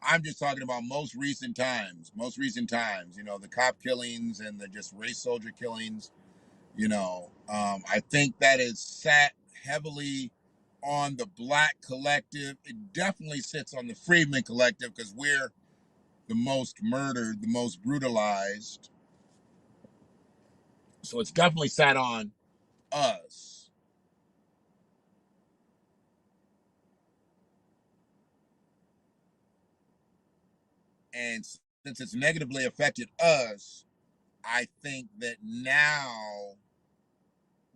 S1: I'm just talking about most recent times, the cop killings and the just race soldier killings. I think that is sat heavily on the black collective. It definitely sits on the Freedmen collective because we're the most murdered, the most brutalized. So it's definitely sat on us. And since it's negatively affected us, I think that now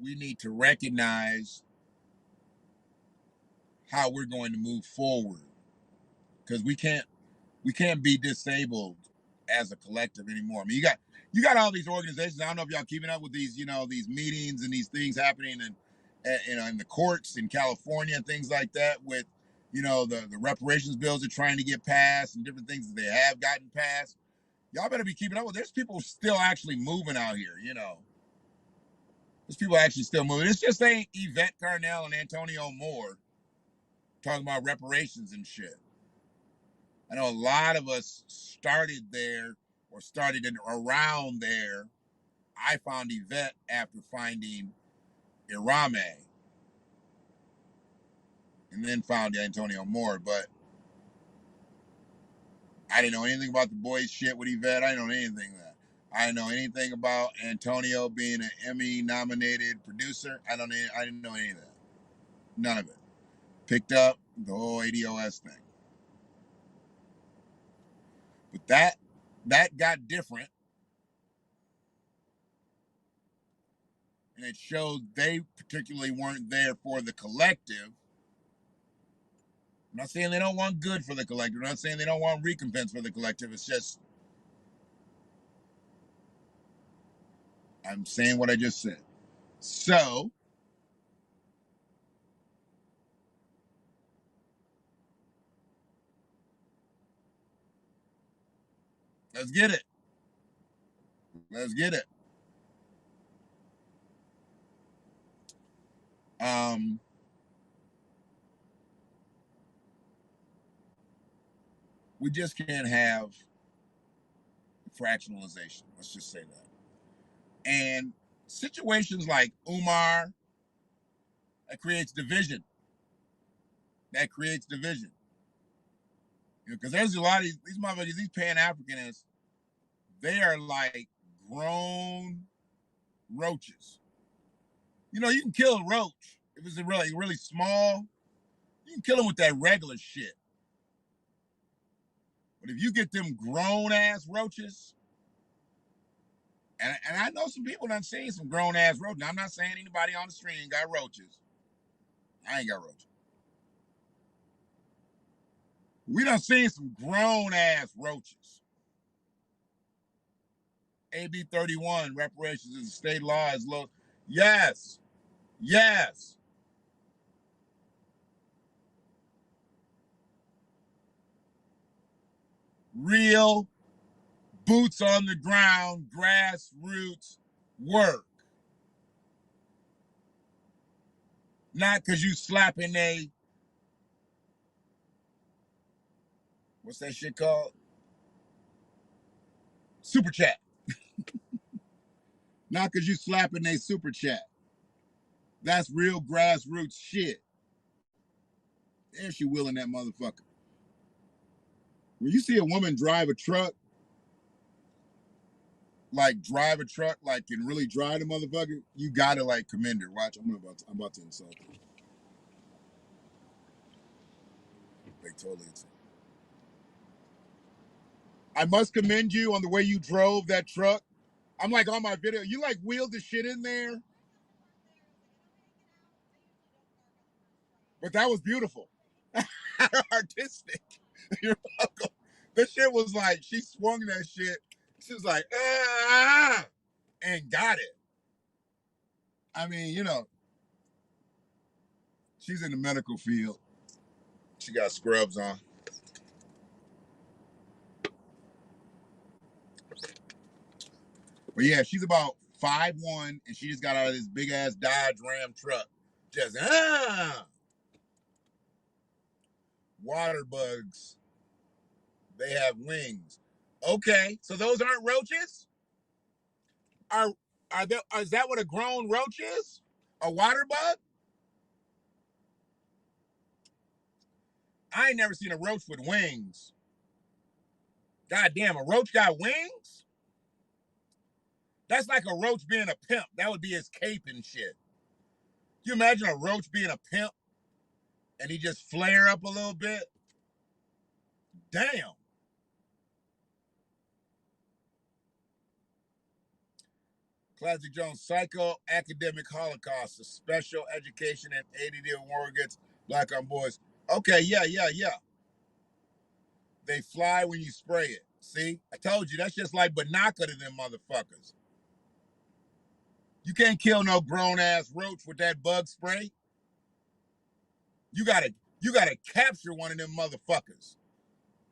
S1: we need to recognize how we're going to move forward because we can't be disabled as a collective anymore. I mean, you got all these organizations. I don't know if y'all keeping up with these, these meetings and these things happening in the courts in California and things like that with, the reparations bills they're trying to get passed and different things that they have gotten passed. Y'all better be keeping up with. There's people still actually moving out here. There's people actually still moving. It's just ain't Yvette Carnell and Antonio Moore talking about reparations and shit. I know a lot of us started there or started around there I found Yvette after finding Irame, and then found Antonio Moore. But I didn't know anything about the boys' shit with Yvette. I didn't know anything of that. I didn't know anything about Antonio being an Emmy-nominated producer. I didn't know any of that. None of it. Picked up the whole ADOS thing. But that got different, and it showed they particularly weren't there for the collective. I'm not saying they don't want good for the collective. I'm not saying they don't want recompense for the collective. It's just I'm saying what I just said. So let's get it. Let's get it. Um, we just can't have fractionalization. Let's just say that. And situations like Umar, that creates division. That creates division. You know, because there's a lot of these motherfuckers, these Pan Africanists, they are like grown roaches. You know, you can kill a roach if it's really, really small. You can kill them with that regular shit. But if you get them grown ass roaches, and I know some people done seen some grown ass roaches. Now, I'm not saying anybody on the stream got roaches. I ain't got roaches. We done seen some grown ass roaches. AB 31, reparations is a state law is low. Yes. Yes. Real boots on the ground, grassroots work. Not because you slapping what's that shit called? Super chat. Not because you slapping a super chat. That's real grassroots shit. And she willing that motherfucker. When you see a woman drive a truck, like can really drive the motherfucker, you gotta like commend her. Watch, I'm about to insult her. Like totally insult. I must commend you on the way you drove that truck. I'm like on my video, you like wheeled the shit in there, but that was beautiful. Artistic. You're welcome. The shit was like she swung that shit. She was like, ah, and got it. I mean, you know, she's in the medical field. She got scrubs on. But yeah, she's about 5'1", and she just got out of this big ass Dodge Ram truck. Just water bugs. They have wings. Okay, so those aren't roaches? Are there? Is that what a grown roach is? A water bug? I ain't never seen a roach with wings. God damn, a roach got wings? That's like a roach being a pimp. That would be his cape and shit. You imagine a roach being a pimp and he just flare up a little bit? Damn. Classic Jones, Psycho Academic Holocaust, a special education and ADD war against black on boys. Okay, yeah. They fly when you spray it. See? I told you, that's just like Banaka to them motherfuckers. You can't kill no grown ass roach with that bug spray. You gotta capture one of them motherfuckers.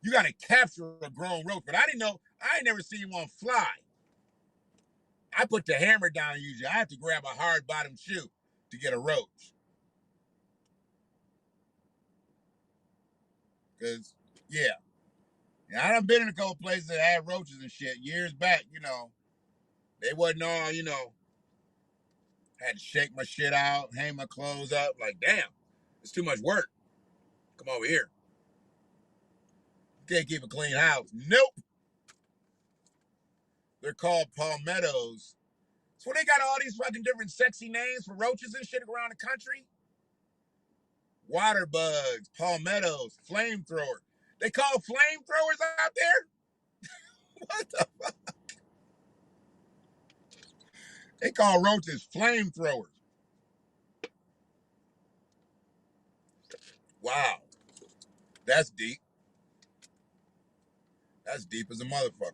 S1: You gotta capture a grown roach. But I didn't know, I ain't never seen one fly. I put the hammer down usually. I have to grab a hard bottom shoe to get a roach. Cause yeah, I done been in a couple places that had roaches and shit years back, you know. They wasn't all, had to shake my shit out, hang my clothes up. Like, damn, it's too much work. Come over here. You can't keep a clean house. Nope. They're called palmettos. So they got all these fucking different sexy names for roaches and shit around the country. Water bugs, palmettos, flamethrower. They call flamethrowers out there? What the fuck? They call roaches flamethrowers. Wow. That's deep. That's deep as a motherfucker.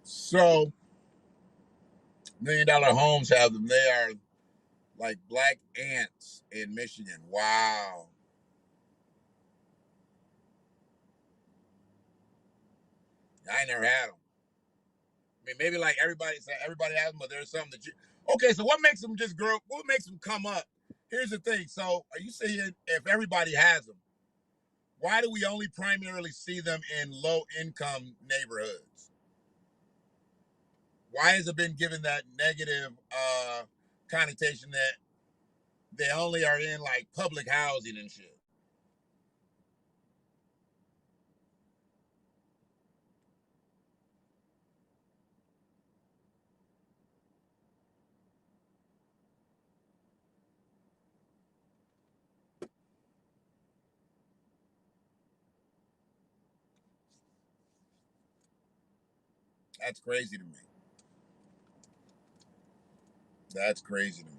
S1: So, $1 million homes have them. They are like black ants in Michigan. Wow. I ain't never had them. I mean, maybe like everybody has them, but there's something that you. Okay, so what makes them just grow? What makes them come up? Here's the thing. So, are you saying if everybody has them, why do we only primarily see them in low-income neighborhoods? Why has it been given that negative connotation that they only are in like public housing and shit? That's crazy to me. That's crazy to me.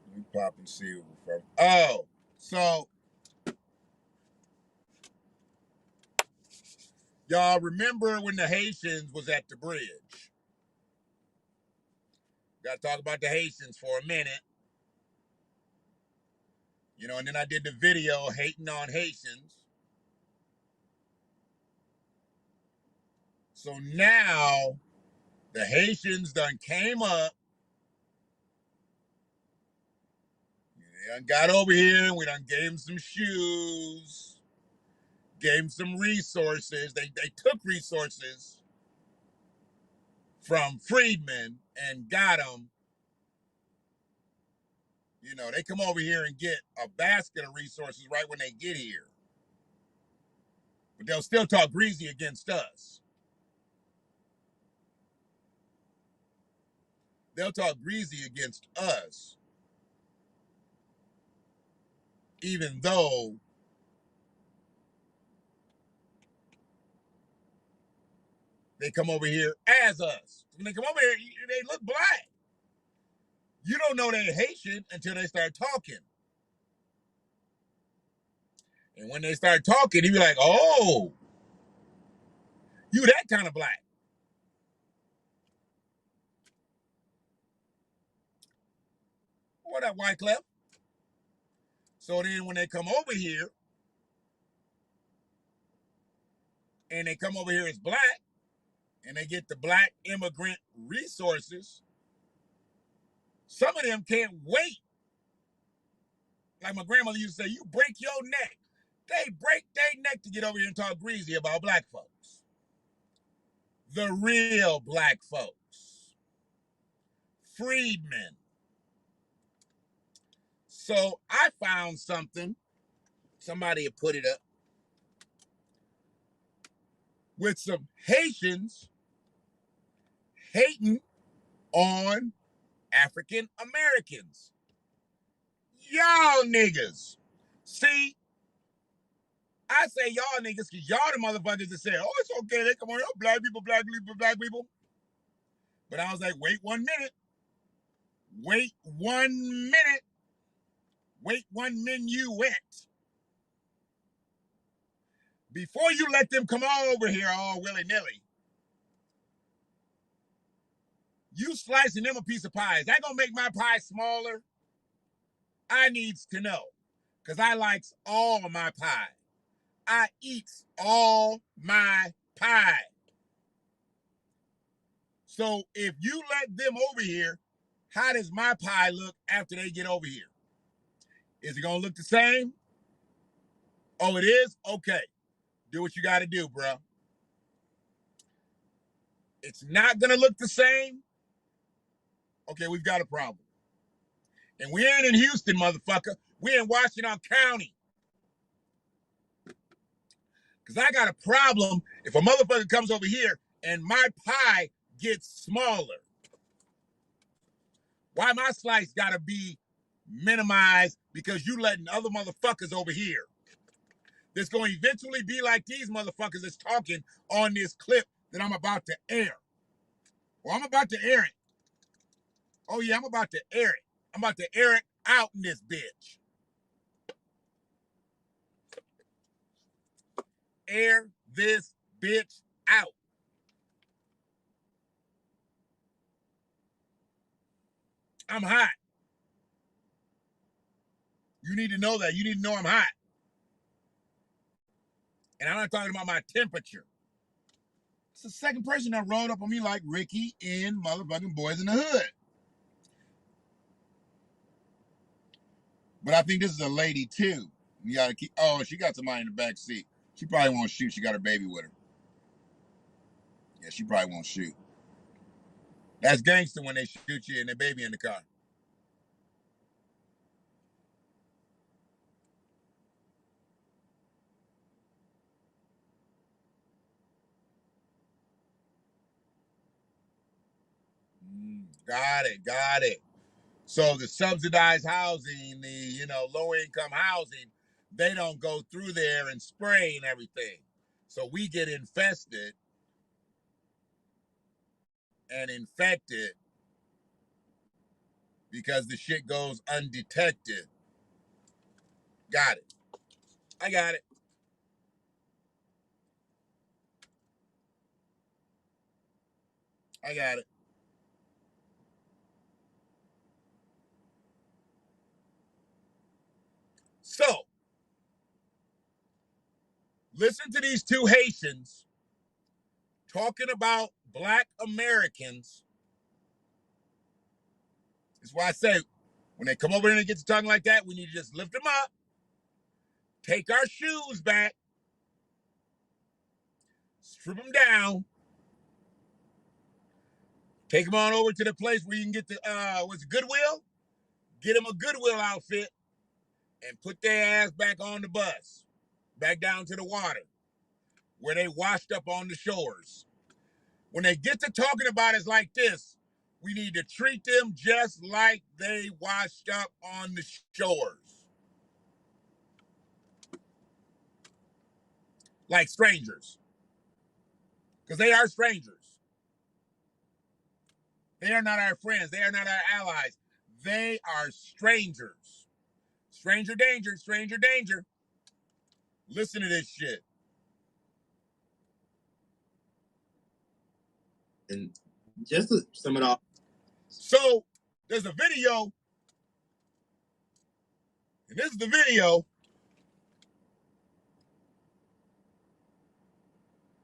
S1: Let me pop and see who from. Oh, so y'all remember when the Haitians was at the bridge? Got to talk about the Haitians for a minute, and then I did the video hating on Haitians. So now the Haitians done came up. They done got over here and we done gave them some shoes, gave them some resources. They took resources from freedmen and got them. They come over here and get a basket of resources right when they get here. But they'll still talk greasy against us. They'll talk greasy against us, even though they come over here as us. When they come over here, they look black. You don't know they're Haitian until they start talking. And when they start talking, you be like, oh, you that kind of black. What up, Wyclef? So then when they come over here, and they come over here as black, and they get the black immigrant resources, some of them can't wait. Like my grandmother used to say, you break your neck. They break their neck to get over here and talk greasy about black folks. The real black folks. Freedmen. So I found something. Somebody had put it up. With some Haitians hating on African Americans. Y'all niggas. See, I say y'all niggas because y'all the motherfuckers that say, oh, it's okay, they come on, black people, black people, black people. But I was like, wait 1 minute. Wait 1 minute. Wait 1 minuet. Before you let them come all over here all willy-nilly, you slicing them a piece of pie. Is that gonna make my pie smaller? I needs to know. Because I likes all my pie. I eats all my pie. So if you let them over here, how does my pie look after they get over here? Is it gonna look the same? Oh, it is? Okay. Do what you gotta do, bro. It's not gonna look the same. Okay, we've got a problem. And we ain't in Houston, motherfucker. We in Washington County. Because I got a problem if a motherfucker comes over here and my pie gets smaller. Why my slice gotta be minimized because you letting other motherfuckers over here? That's going to eventually be like these motherfuckers that's talking on this clip that I'm about to air. Well, I'm about to air it. Oh yeah, I'm about to air it. I'm about to air it out in this bitch. Air this bitch out. I'm hot. You need to know that. You need to know I'm hot. And I'm not talking about my temperature. It's the second person that rolled up on me like Ricky in motherfucking Boys in the Hood. But I think this is a lady too. You gotta keep. Oh, she got somebody in the back seat. She probably won't shoot. She got her baby with her. Yeah, she probably won't shoot. That's gangster when they shoot you and their baby in the car. Got it, got it. So the subsidized housing, the low income housing, they don't go through there and spray and everything. So we get infested and infected because the shit goes undetected. Got it. I got it. I got it. So, listen to these two Haitians talking about black Americans. That's why I say, when they come over here and get to talking like that, we need to just lift them up, take our shoes back, strip them down, take them on over to the place where you can get the, what's it, Goodwill? Get them a Goodwill outfit and put their ass back on the bus, back down to the water, where they washed up on the shores. When they get to talking about it like this, we need to treat them just like they washed up on the shores. Like strangers. Because they are strangers. They are not our friends. They are not our allies. They are strangers. Stranger danger, stranger danger. Listen to this shit.
S2: And just to sum it up.
S1: So there's a video, and this is the video.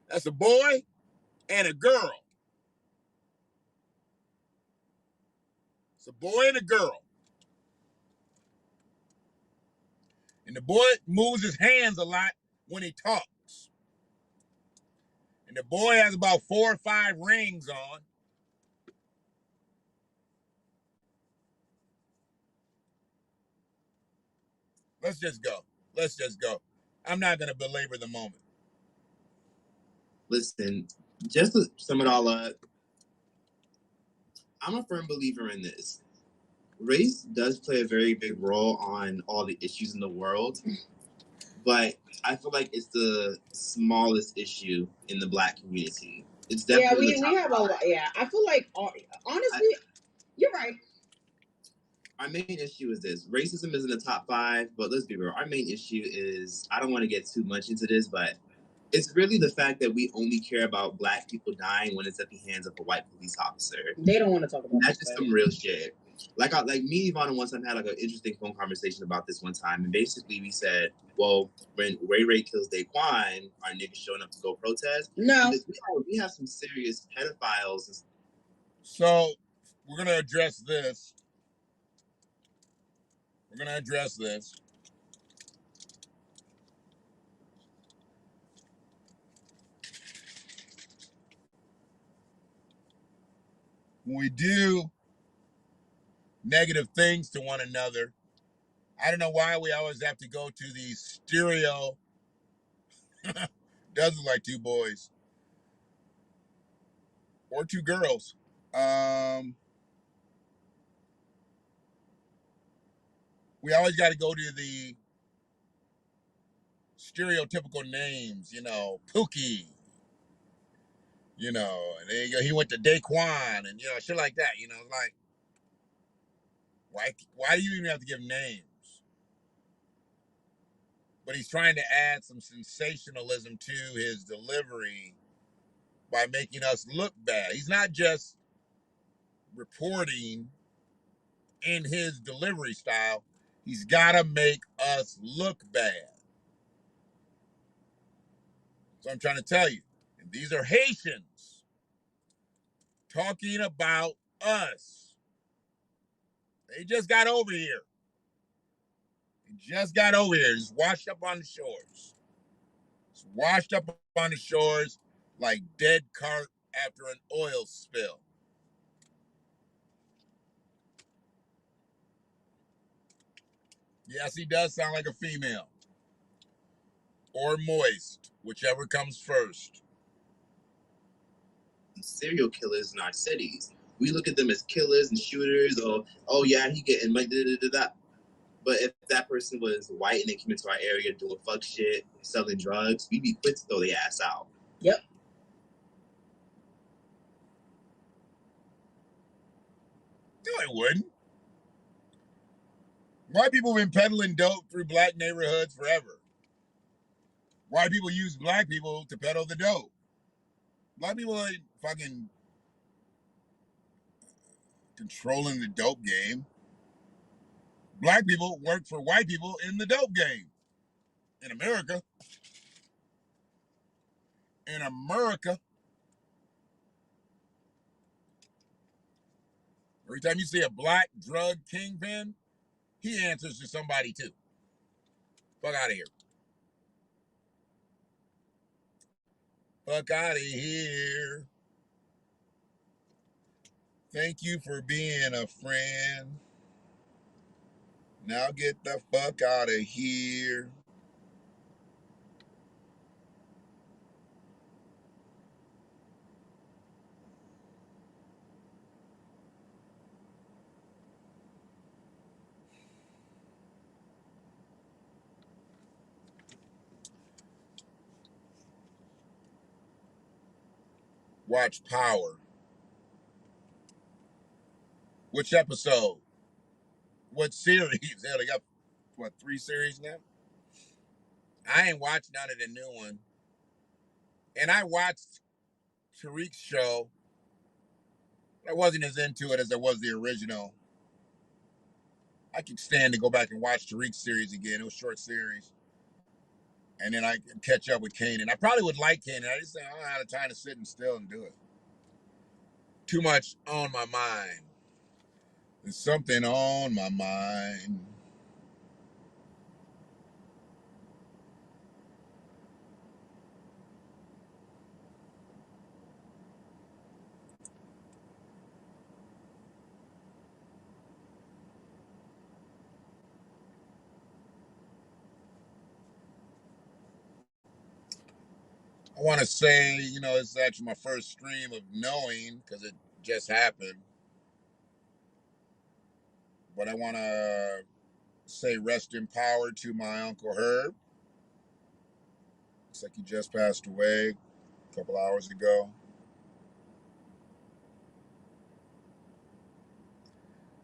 S1: That's a boy and a girl. It's a boy and a girl. And the boy moves his hands a lot when he talks. And the boy has about 4 or 5 rings on. Let's just go. Let's just go. I'm not going to belabor the moment.
S2: Listen, just to sum it all up, I'm a firm believer in this. Race does play a very big role on all the issues in the world, but I feel like it's the smallest issue in the Black community. It's definitely
S4: we have a lot. Yeah, I feel like honestly, you're right.
S2: Our main issue is this: racism is in the top 5, but let's be real. Our main issue is, I don't want to get too much into this, but it's really the fact that we only care about Black people dying when it's at the hands of a white police officer.
S4: They don't want to talk about
S2: that's just some real shit. Like me and Ivana one time had like an interesting phone conversation about this one time, and basically we said, well, when Ray kills Daquan, are niggas showing up to go protest?
S4: No,
S2: because we have some serious pedophiles.
S1: So we're gonna address this. We're gonna address this. When we do negative things to one another, I don't know why we always have to go to these stereo. Does look like 2 boys or 2 girls. We always got to go to the stereotypical names, Pookie, and there you go. He went to Daquan, and shit like that. Like, why do you even have to give names? But he's trying to add some sensationalism to his delivery by making us look bad. He's not just reporting in his delivery style. He's got to make us look bad. So I'm trying to tell you, and these are Haitians talking about us. They just got over here. Just washed up on the shores. Just washed up on the shores like dead carp after an oil spill. Yes, he does sound like a female. Or moist, whichever comes first.
S2: Serial killers in our cities. We look at them as killers and shooters, or, oh yeah, he getting money, da-da-da-da. But if that person was white and they came into our area doing fuck shit, selling drugs, we'd be quick to throw their ass out.
S4: Yep.
S1: No, it wouldn't. White people have been peddling dope through black neighborhoods forever. White people use black people to peddle the dope. Black people ain't fucking controlling the dope game. Black people work for white people in the dope game. In America. In America. Every time you see a black drug kingpin, he answers to somebody too. Fuck out of here. Fuck out of here. Thank you for being a friend. Now get the fuck out of here. watch Power. Which episode? What series? Hell, they got, what, 3 series now? I ain't watched none of the new one. And I watched Tariq's show. I wasn't as into it as I was the original. I could stand to go back and watch Tariq's series again. It was a short series. And then I could catch up with Kanan. I probably would like Kanan. I just say I don't have the time to sit and still and do it. Too much on my mind. There's something on my mind. I want to say, it's actually my first stream of knowing because it just happened. But I want to say rest in power to my Uncle Herb. Looks like he just passed away a couple hours ago.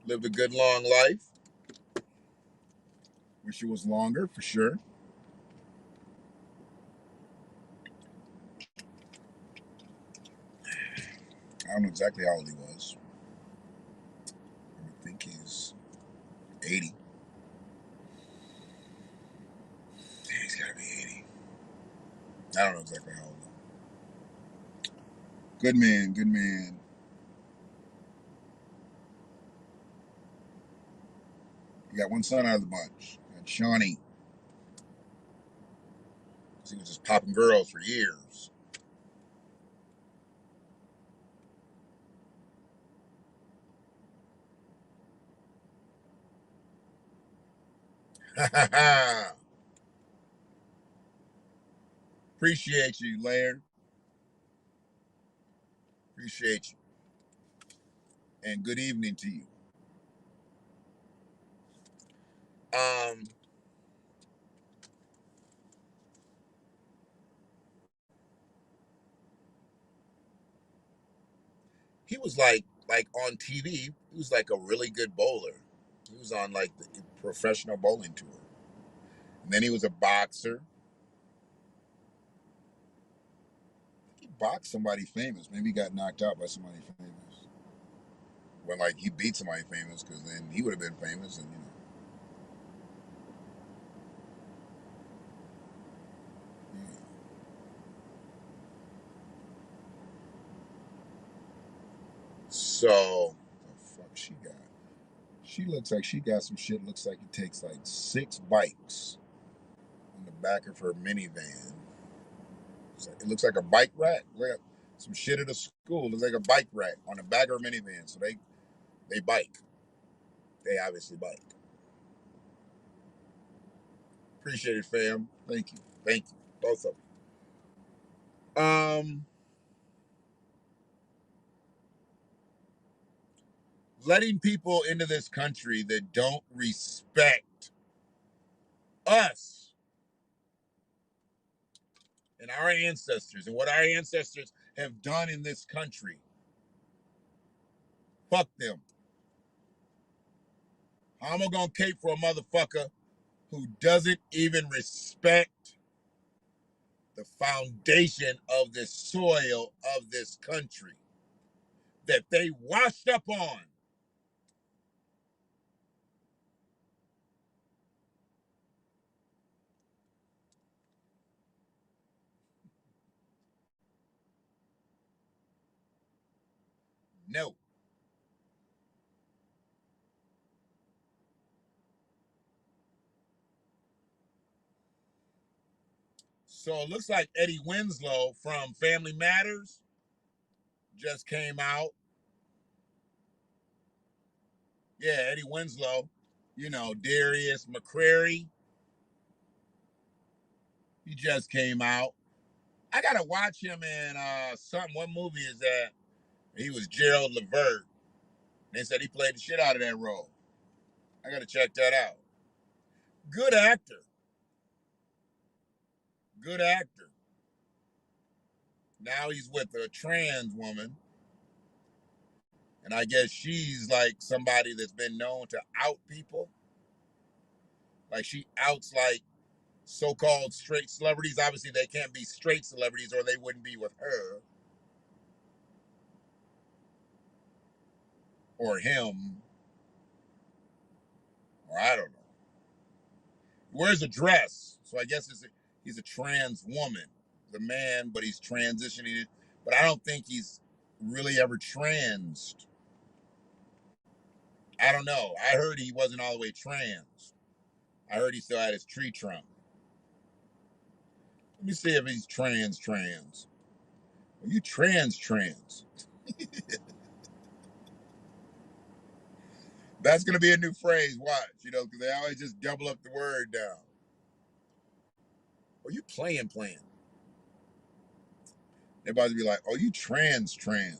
S1: Lived a good long life. Wish it was longer, for sure. I don't know exactly how old he was. I think he's 80. He's got to be 80. I don't know exactly how old. Good man, good man. You got one son out of the bunch. You got Shawnee. He was just popping girls for years. Appreciate you, Laird. Appreciate you. And good evening to you. Um, he was like on TV. He was like a really good bowler. He was on like the professional bowling tour. And then he was a boxer. He boxed somebody famous. Maybe he got knocked out by somebody famous. Well, like he beat somebody famous because then he would have been famous, and yeah. So the fuck she got? She looks like she got some shit. Looks like it takes like 6 bikes on the back of her minivan. It looks like a bike rack. Like some shit at a school. It looks like a bike rack on the back of her minivan. So they bike. They obviously bike. Appreciate it, fam. Thank you. Thank you. Both of you. Letting people into this country that don't respect us and our ancestors and what our ancestors have done in this country. Fuck them. How am I gonna cape for a motherfucker who doesn't even respect the foundation of the soil of this country that they washed up on? No. So it looks like Eddie Winslow from Family Matters just came out. Yeah, Eddie Winslow, Darius McCrary. He just came out. I gotta watch him in something. What movie is that? He was Gerald Levert. They said he played the shit out of that role. I gotta check that out. Good actor. Good actor. Now he's with a trans woman. And I guess she's like somebody that's been known to out people. Like she outs like so-called straight celebrities. Obviously, they can't be straight celebrities or they wouldn't be with her or him, or I don't know. He wears a dress, so I guess he's a trans woman. He's a man, but he's transitioning. But I don't think he's really ever trans. I don't know. I heard he wasn't all the way trans. I heard he still had his tree trunk. Let me see if he's trans. Are you trans? That's going to be a new phrase, watch, because they always just double up the word down. Are you playing? Everybody's be like, oh, you trans. I'm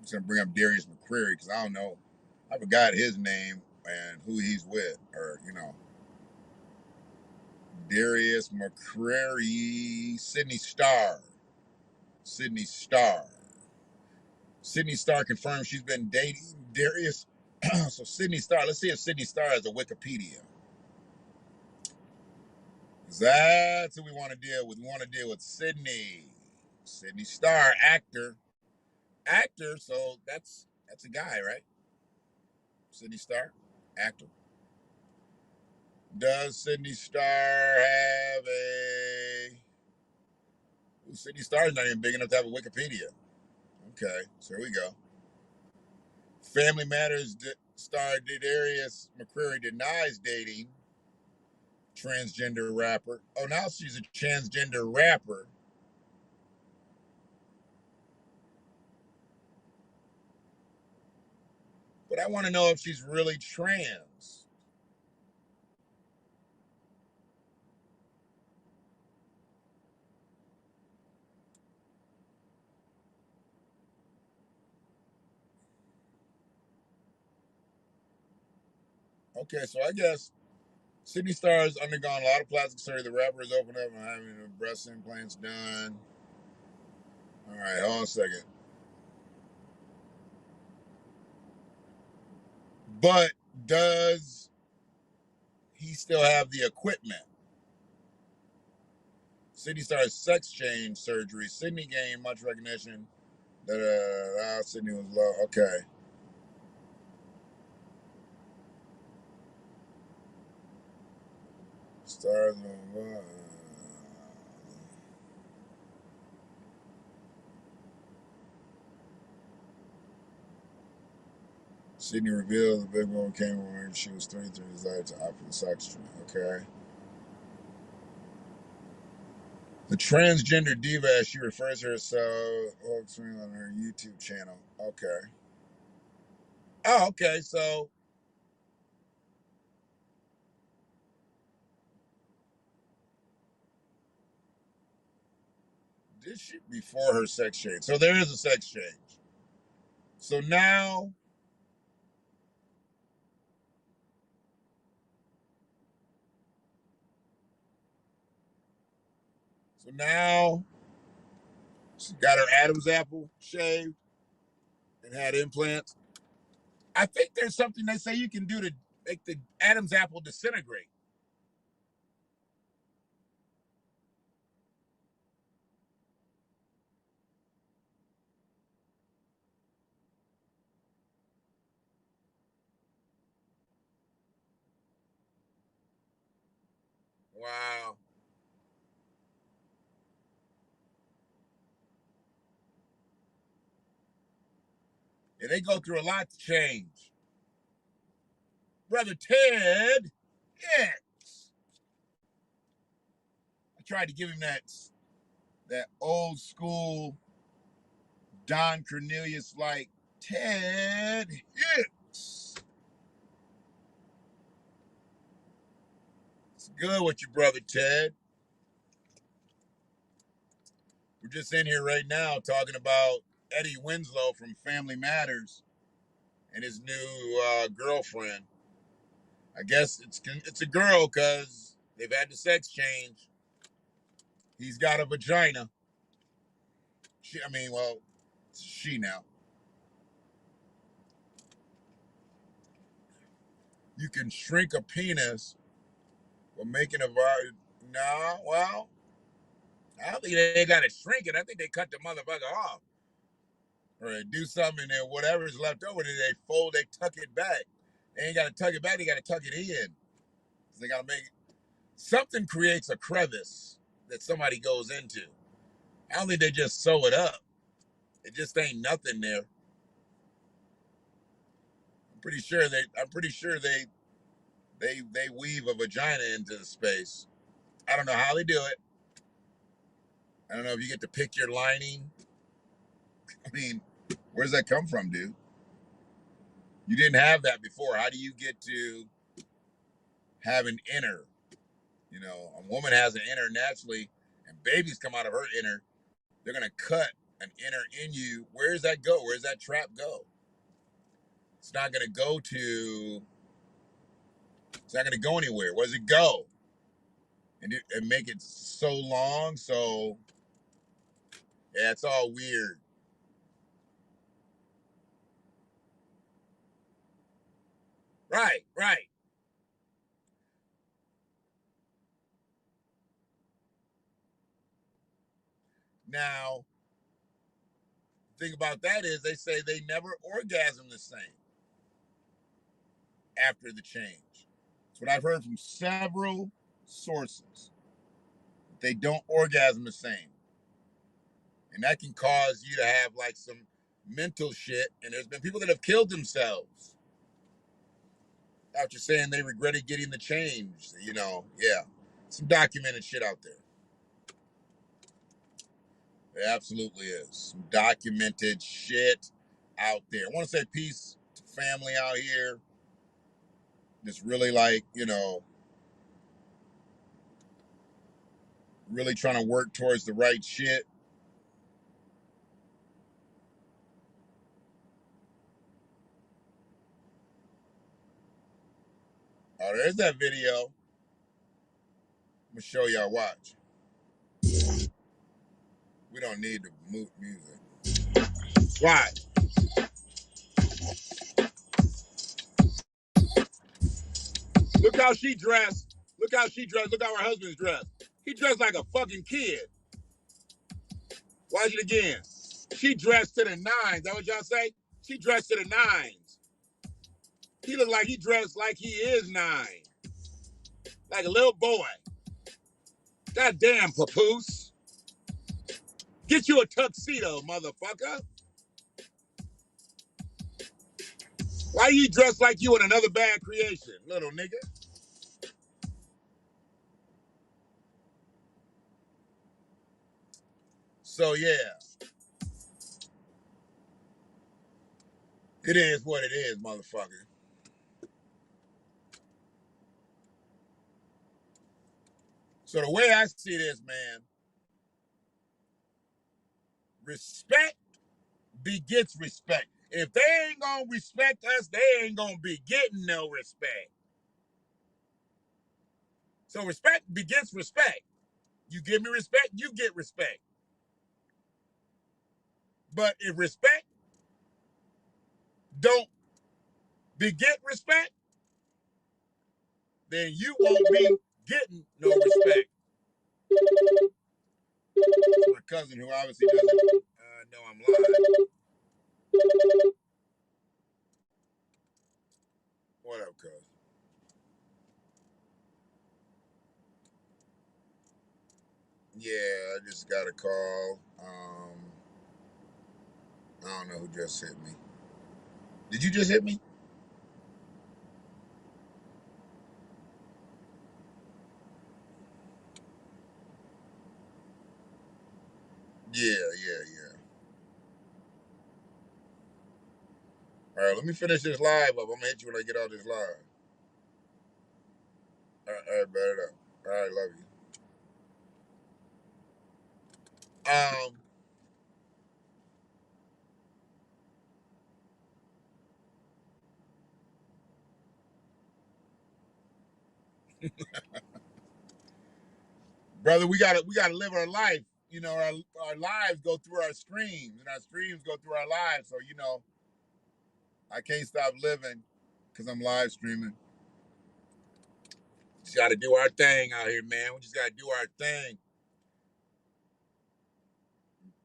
S1: just going to bring up Darius McCreary because I don't know. I forgot his name and who he's with, or, Darius McCreary, Sydney Starr. Sydney Starr confirmed she's been dating Darius. So Sydney Starr, let's see if Sydney Starr has a Wikipedia. That's who we want to deal with. We want to deal with Sydney Starr, actor. So that's a guy, right? Sydney Starr, actor. Does Sydney Starr have a... Ooh, Sydney Starr is not even big enough to have a Wikipedia. Okay, so here we go. Family Matters star Darius McCreary denies dating transgender rapper. Oh, now she's a transgender rapper. But I want to know if she's really trans. Okay, so I guess Sydney Starr has undergone a lot of plastic surgery. The rapper is opened up and having breast implants done. All right, hold on a second. But does he still have the equipment? Sydney Starr's sex change surgery. Sydney gained much recognition. Sydney was low. Okay. Stars. Sydney revealed the big one came when she was 23 and decided to opt for the sex change. Okay. The transgender diva, as she refers to herself, on her YouTube channel. Okay. Oh, okay. So this shit before her sex change. So there is a sex change. So now she got her Adam's apple shaved and had implants. I think there's something they say you can do to make the Adam's apple disintegrate. Wow. Yeah, they go through a lot to change. Brother Ted, yeah. I tried to give him that old school Don Cornelius like Ted Hicks. It's good with you, brother Ted. We're just in here right now talking about Eddie Winslow from Family Matters and his new girlfriend. I guess it's a girl because they've had the sex change. He's got a vagina. Well, she now. You can shrink a penis or making a no, well, I don't think they gotta shrink it. I think they cut the motherfucker off. Or they do something and then whatever's left over, they tuck it back. They ain't gotta tuck it back, they gotta tuck it in. They gotta make something creates a crevice that somebody goes into. I don't think they just sew it up. It just ain't nothing there. I'm pretty sure they weave a vagina into the space. I don't know how they do it. I don't know if you get to pick your lining. I mean, where does that come from, dude? You didn't have that before. How do you get to have an inner? You know, a woman has an inner naturally, and babies come out of her inner. They're gonna cut an inner in you. Where does that go? Where does that trap go? It's not gonna go to. It's not gonna go anywhere. Where does it go? And make it so long. So yeah, it's all weird. Right, right. Now, the thing about that is they say they never orgasm the same after the change. That's what I've heard from several sources. They don't orgasm the same. And that can cause you to have like some mental shit. And there's been people that have killed themselves after saying they regretted getting the change. You know, yeah. Some documented shit out there. There absolutely is. Some documented shit out there. I want to say peace to family out here. Just really like, really trying to work towards the right shit. Oh, there's that video. I'm gonna show y'all. Watch. We don't need to mute music. Watch. Look how she dressed. Look how she dressed. Look how her husband's dressed. He dressed like a fucking kid. Watch it again. She dressed to the nines. That what y'all say? She dressed to the nines. He looked like he dressed like he is 9. Like a little boy. God damn, papoose. Get you a tuxedo, motherfucker. Why you dressed like you in another bad creation, little nigga? So yeah, it is what it is, motherfucker. So the way I see this, man, respect begets respect. If they ain't gonna respect us, they ain't gonna be getting no respect. So respect begets respect. You give me respect, you get respect. But if respect don't beget respect, then you won't be getting no respect. My cousin, who obviously doesn't know I'm live. What up, cuz? Yeah, I just got a call. I don't know who just hit me. Did you just hit me? Yeah, yeah, yeah. All right, let me finish this live up. I'm gonna hit you when I get out this live. All right, bet it up. All right, love you. Brother, we gotta live our life. You know, our lives go through our streams, and our streams go through our lives. So, I can't stop living because I'm live streaming. Just gotta do our thing out here, man. We just gotta do our thing.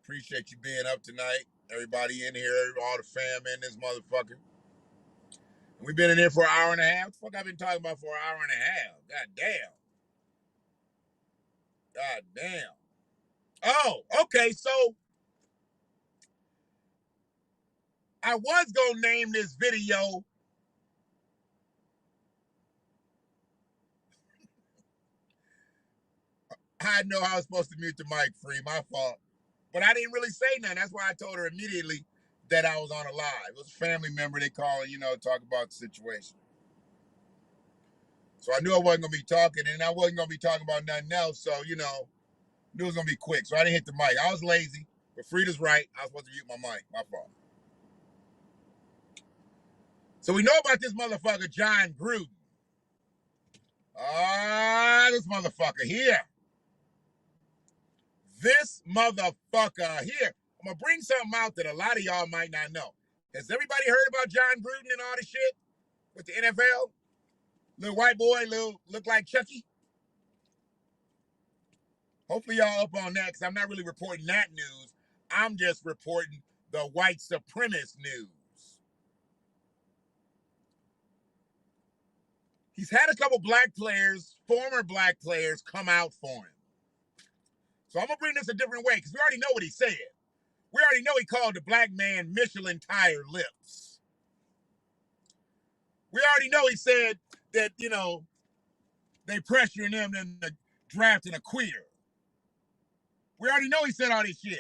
S1: Appreciate you being up tonight. Everybody in here, all the fam in this motherfucker. And we've been in here for an hour and a half. What the fuck I've been talking about for an hour and a half? God damn. God damn. Oh, okay. So I was gonna name this video I know I was supposed to mute the mic free. My fault. But I didn't really say nothing. That's why I told her immediately that I was on a live. It was a family member they called, talk about the situation. So I knew I wasn't gonna be talking, and I wasn't gonna be talking about nothing else. So, knew it was gonna be quick. So I didn't hit the mic. I was lazy, but Frida's right. I was supposed to mute my mic. My fault. So we know about this motherfucker, John Gruden. This motherfucker here. This motherfucker here. I'm gonna bring something out that a lot of y'all might not know. Has everybody heard about John Gruden and all this shit with the NFL? Little white boy, look like Chucky. Hopefully y'all up on that, because I'm not really reporting that news. I'm just reporting the white supremacist news. He's had a couple black players, former black players, come out for him. So I'm gonna bring this a different way, because we already know what he said. We already know he called the black man Michelin tire lips. We already know he said that, they pressuring him into drafting a queer. We already know he said all this shit.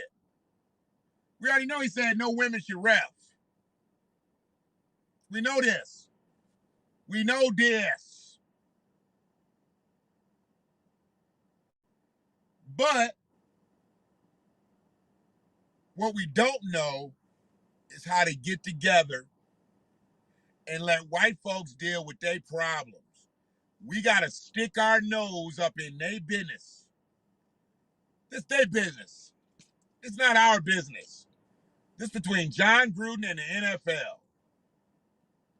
S1: We already know he said no women should ref. We know this. We know this. But what we don't know is how to get together and let white folks deal with their problems. We got to stick our nose up in their business. It's their business. It's not our business. This is between John Gruden and the NFL.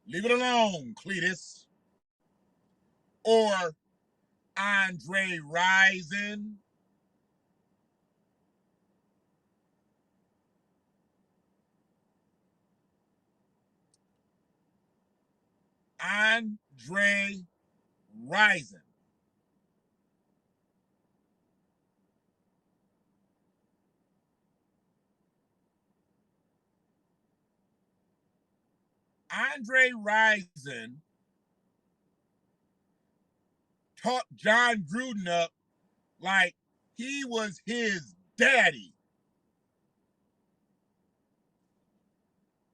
S1: Leave it alone, Cletus. Or Andre Rison. Andre Rison. Andre Rison taught John Gruden up like he was his daddy.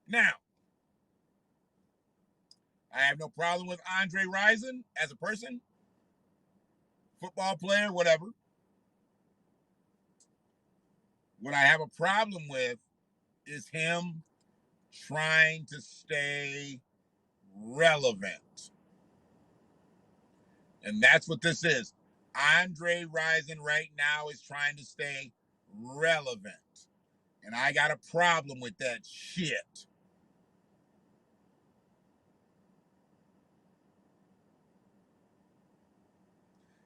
S1: Now, I have no problem with Andre Rison as a person, football player, whatever. What I have a problem with is him trying to stay relevant. And that's what this is. Andre Rison right now is trying to stay relevant. And I got a problem with that shit.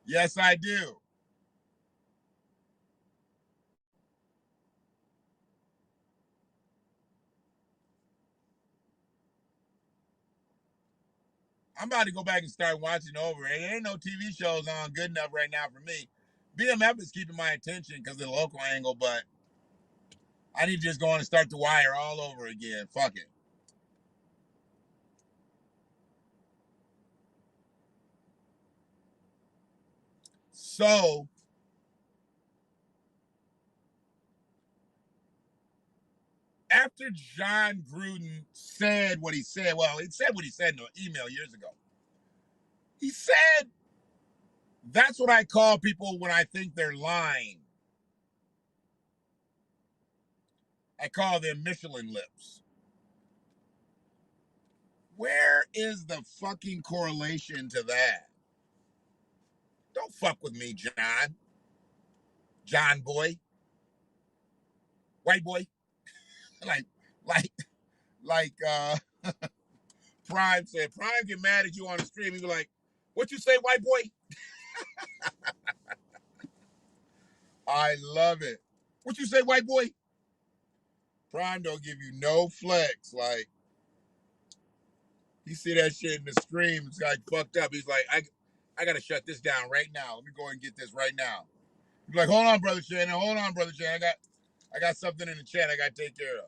S1: Yes, I do. I'm about to go back and start watching over. There ain't no TV shows on good enough right now for me. BMF is keeping my attention because of the local angle, but I need to just go on and start The Wire all over again. Fuck it. So, after John Gruden said what he said, well, he said what he said in an email years ago. He said, that's what I call people when I think they're lying. I call them Michelin lips. Where is the fucking correlation to that? Don't fuck with me, John. John boy, white boy, like, like, like, Prime said. Prime get mad at you on the stream. He be like, "What you say, white boy?" I love it. What you say, white boy? Prime don't give you no flex. Like, he see that shit in the stream. It's like fucked up. He's like, I gotta shut this down right now. Let me go and get this right now. He's like, hold on, brother Shannon. Hold on, brother Shannon. I got something in the chat I gotta take care of.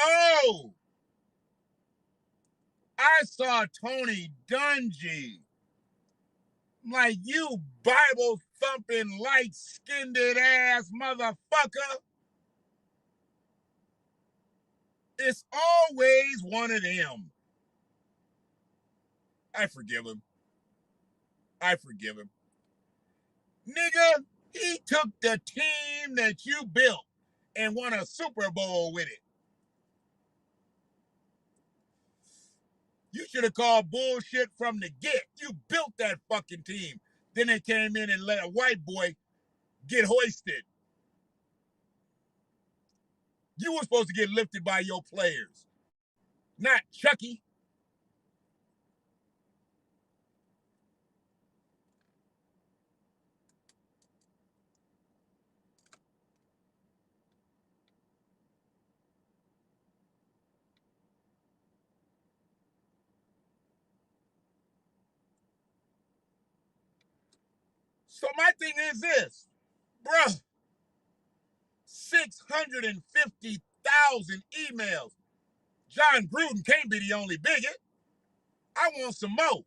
S1: Oh, I saw Tony Dungy. I'm like, you Bible thumping, light skinned ass motherfucker. It's always one of them. I forgive him. I forgive him. Nigga, he took the team that you built and won a Super Bowl with it. You should have called bullshit from the get. You built that fucking team. Then they came in and let a white boy get hoisted. You were supposed to get lifted by your players, not Chucky. So my thing is this, bruh, 650,000 emails. John Gruden can't be the only bigot. I want some more.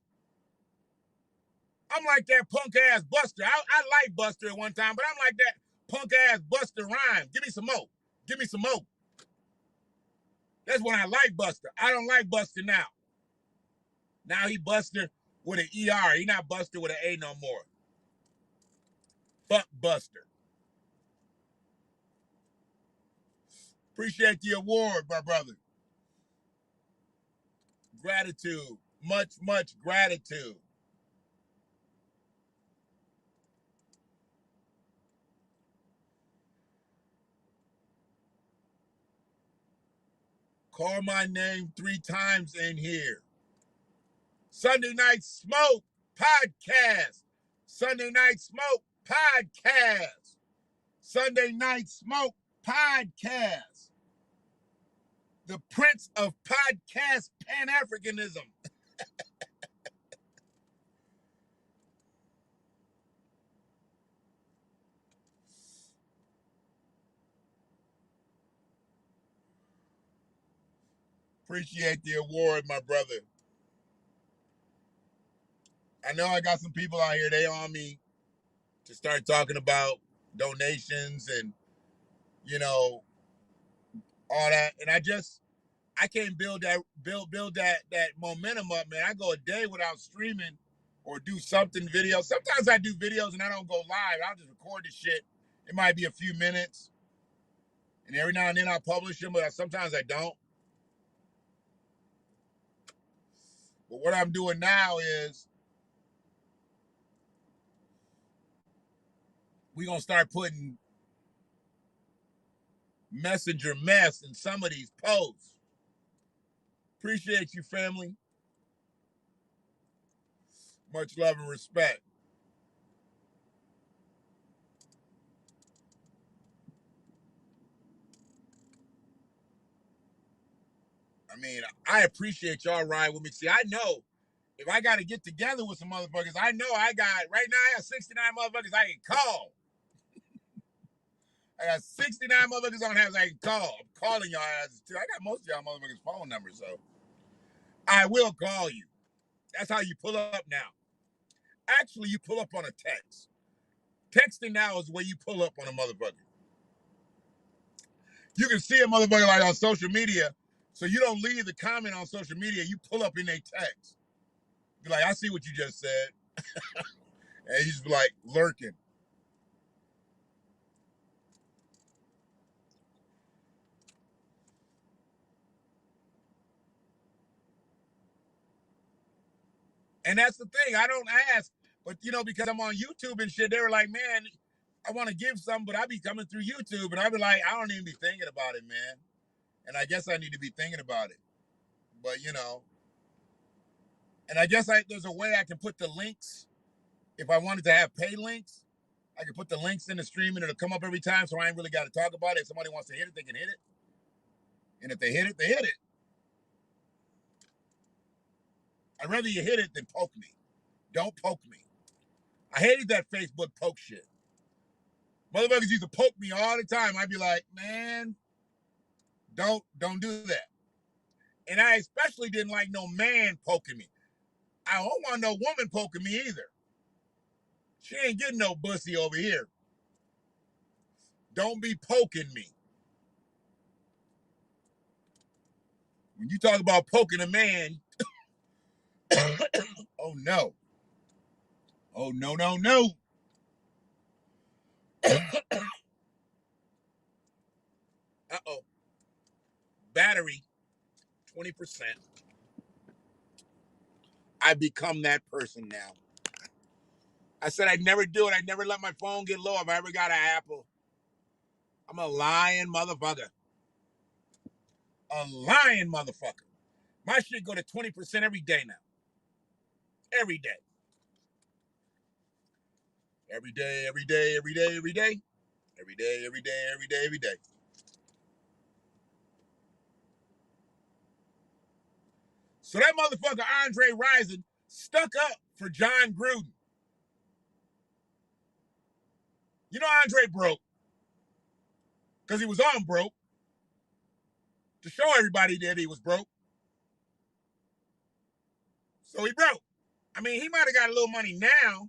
S1: I'm like that punk ass Buster. I like Buster at one time, but I'm like that punk ass Buster Rhymes. Give me some more. Give me some more. That's when I like Buster. I don't like Buster now. Now he Buster with an ER. He not Buster with an A no more. Fuck Buster. Appreciate the award, my brother. Gratitude. Much, much gratitude. Call my name 3 times in here. Sunday Night Smoke Podcast. Sunday Night Smoke Podcast. Sunday Night Smoke Podcast. The Prince of Podcast Pan-Africanism. Appreciate the award, my brother. I know I got some people out here, they on me to start talking about donations and, you know, all that. And I can't build that momentum up, man. I go a day without streaming or do something video. Sometimes I do videos and I don't go live. I'll just record the shit. It might be a few minutes. And every now and then I'll publish them, but sometimes I don't. But what I'm doing now is we're going to start putting messenger mess in some of these posts. Appreciate you, family. Much love and respect. I mean, I appreciate y'all riding with me. See, I know if I got to get together with some motherfuckers, I know right now I got 69 motherfuckers I can call. I got 69 motherfuckers on hands I can call. I'm calling y'all asses too. I got most of y'all motherfuckers' phone numbers, so I will call you. That's how you pull up now. Actually, you pull up on a text. Texting now is where you pull up on a motherfucker. You can see a motherfucker like on social media, so you don't leave the comment on social media. You pull up in their text. Be like, I see what you just said. And he's like lurking. And that's the thing. I don't ask, but because I'm on YouTube and shit, they were like, man, I want to give some, but I be coming through YouTube, and I be like, I don't even be thinking about it, man. And I guess I need to be thinking about it. But and I guess there's a way I can put the links. If I wanted to have pay links, I can put the links in the stream and it'll come up every time, so I ain't really got to talk about it. If somebody wants to hit it, they can hit it. And if they hit it, they hit it. I'd rather you hit it than poke me. Don't poke me. I hated that Facebook poke shit. Motherfuckers used to poke me all the time. I'd be like, man, don't do that. And I especially didn't like no man poking me. I don't want no woman poking me either. She ain't getting no pussy over here. Don't be poking me. When you talk about poking a man, oh no. Oh no, no, no. Uh-oh. Battery, 20%. I become that person now. I said I'd never do it. I'd never let my phone get low if I ever got an Apple. I'm a lying motherfucker. A lying motherfucker. My shit go to 20% every day now. Every day. Every day, every day, every day, every day. Every day, every day, every day, every day. So that motherfucker Andre Rison stuck up for John Gruden. You know Andre broke. Because he was on broke. To show everybody that he was broke. So he broke. I mean, he might have got a little money now,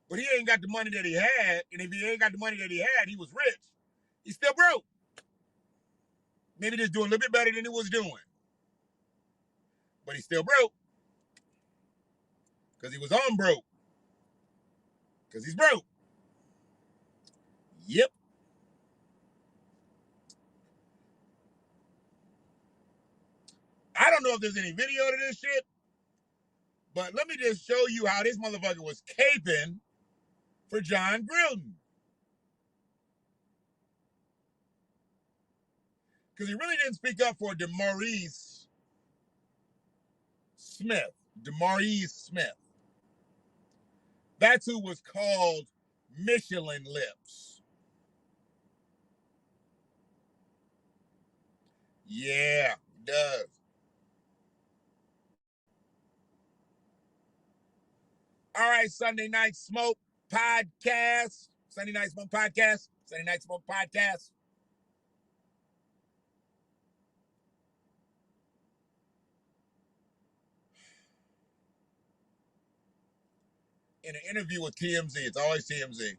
S1: but he ain't got the money that he had. And if he ain't got the money that he had, he was rich. He's still broke. Maybe just doing a little bit better than he was doing. But he's still broke. Because he was on broke. Because he's broke. Yep. I don't know if there's any video to this shit, but let me just show you how this motherfucker was caping for John Gruden. Because he really didn't speak up for DeMaurice Smith. DeMaurice Smith. That's who was called Michelin Lips. Yeah, he does. All right, Sunday Night Smoke Podcast. Sunday Night Smoke Podcast. Sunday Night Smoke Podcast. In an interview with TMZ, it's always TMZ,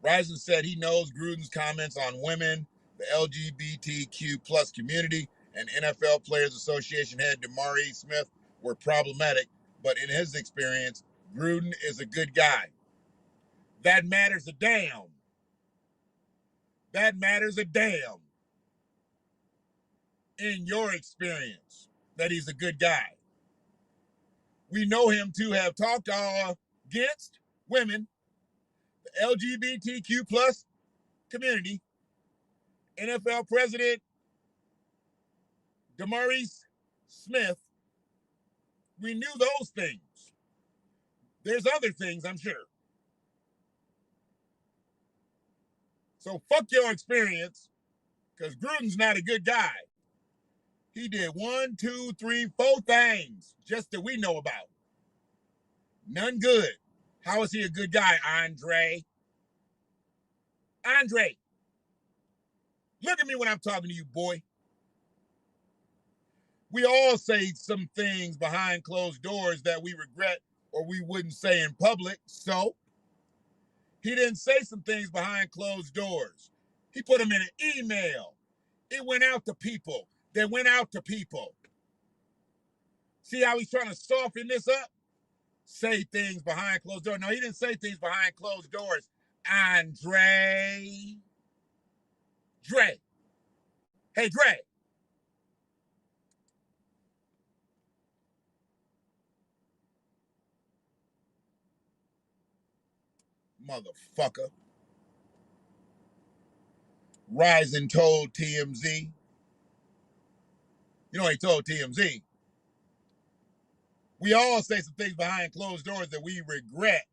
S1: Rison said he knows Gruden's comments on women, the LGBTQ plus community, and NFL Players Association head DeMaurice Smith were problematic, but in his experience, Gruden is a good guy. That matters a damn. That matters a damn. In your experience, that he's a good guy. We know him to have talked against women, the LGBTQ plus community, NFL president DeMaurice Smith. We knew those things. There's other things, I'm sure. So fuck your experience, because Gruden's not a good guy. He did 1, 2, 3, 4 things just that we know about. None good. How is he a good guy, Andre? Andre, look at me when I'm talking to you, boy. We all say some things behind closed doors that we regret or we wouldn't say in public. So he didn't say some things behind closed doors. He put them in an email. It went out to people. They went out to people. See how he's trying to soften this up? Say things behind closed doors. No, he didn't say things behind closed doors. Andre. Dre. Hey, Dre. motherfucker. Rising told TMZ. You know, he told TMZ. We all say some things behind closed doors that we regret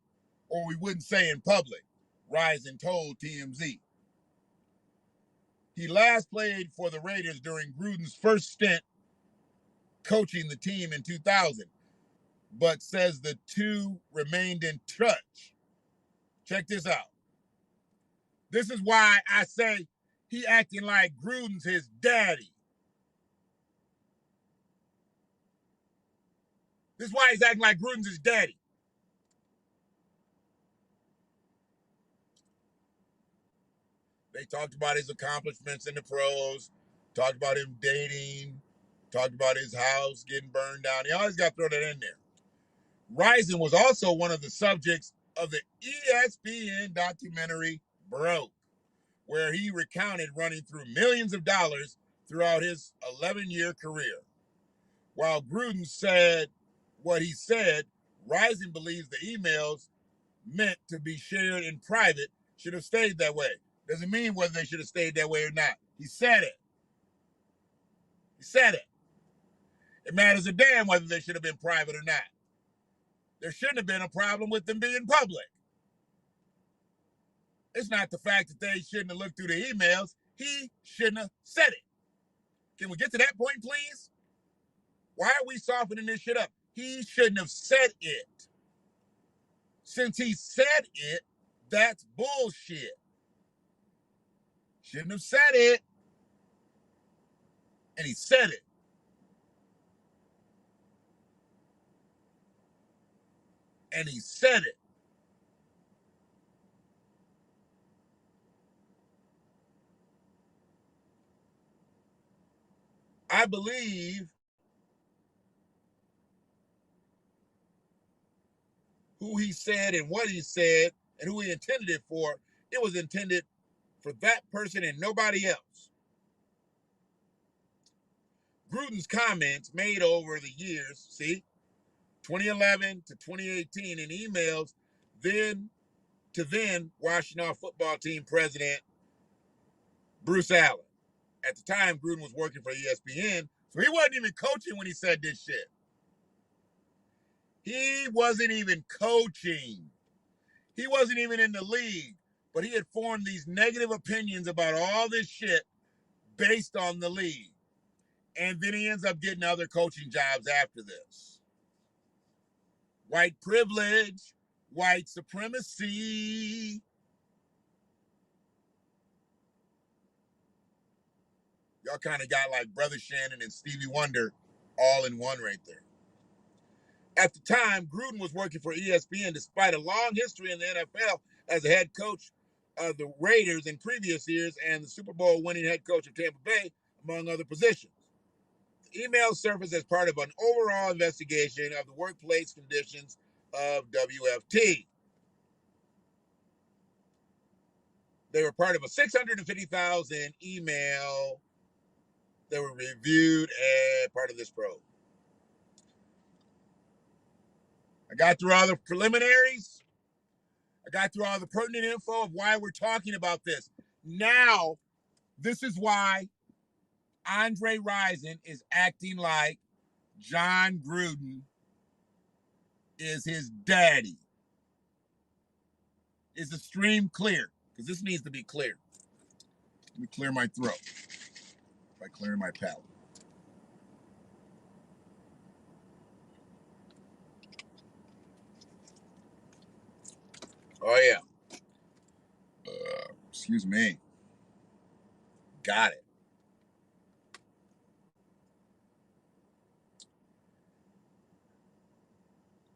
S1: or we wouldn't say in public. Rising told TMZ. He last played for the Raiders during Gruden's first stint coaching the team in 2000, but says the two remained in touch. Check this out. This is why I say he acting like Gruden's his daddy. This is why he's acting like Gruden's his daddy. They talked about his accomplishments in the pros, talked about him dating, talked about his house getting burned down. He always got to throw that in there. Rising was also one of the subjects of the ESPN documentary Broke, where he recounted running through millions of dollars throughout his 11-year career. While Gruden said what he said, Rising believes the emails meant to be shared in private should have stayed that way. Doesn't mean whether they should have stayed that way or not. He said it. He said it. It matters a damn whether they should have been private or not. There shouldn't have been a problem with them being public. It's not the fact that they shouldn't have looked through the emails. He shouldn't have said it. Can we get to that point, please? Why are we softening this shit up? He shouldn't have said it. Since he said it, that's bullshit. Shouldn't have said it. And he said it. And he said it. I believe who he said and what he said and who he intended it for, it was intended for that person and nobody else. Gruden's comments made over the years, see, 2011 to 2018 in emails then Washington football team president Bruce Allen. At the time, Gruden was working for ESPN, so he wasn't even coaching when he said this shit. He wasn't even coaching. He wasn't even in the league, but he had formed these negative opinions about all this shit based on the league. And then he ends up getting other coaching jobs after this. White privilege, white supremacy. Y'all kind of got like Brother Shannon and Stevie Wonder all in one right there. At the time, Gruden was working for ESPN despite a long history in the NFL as a head coach of the Raiders in previous years and the Super Bowl winning head coach of Tampa Bay, among other positions. The email surfaced as part of an overall investigation of the workplace conditions of WFT. They were part of a 650,000 email that were reviewed as part of this probe. I got through all the preliminaries. I got through all the pertinent info of why we're talking about this. Now, this is why Andre Rison is acting like John Gruden is his daddy. Is the stream clear? Because this needs to be clear. Let me clear my throat by clearing my palate. Oh, yeah. Excuse me. Got it.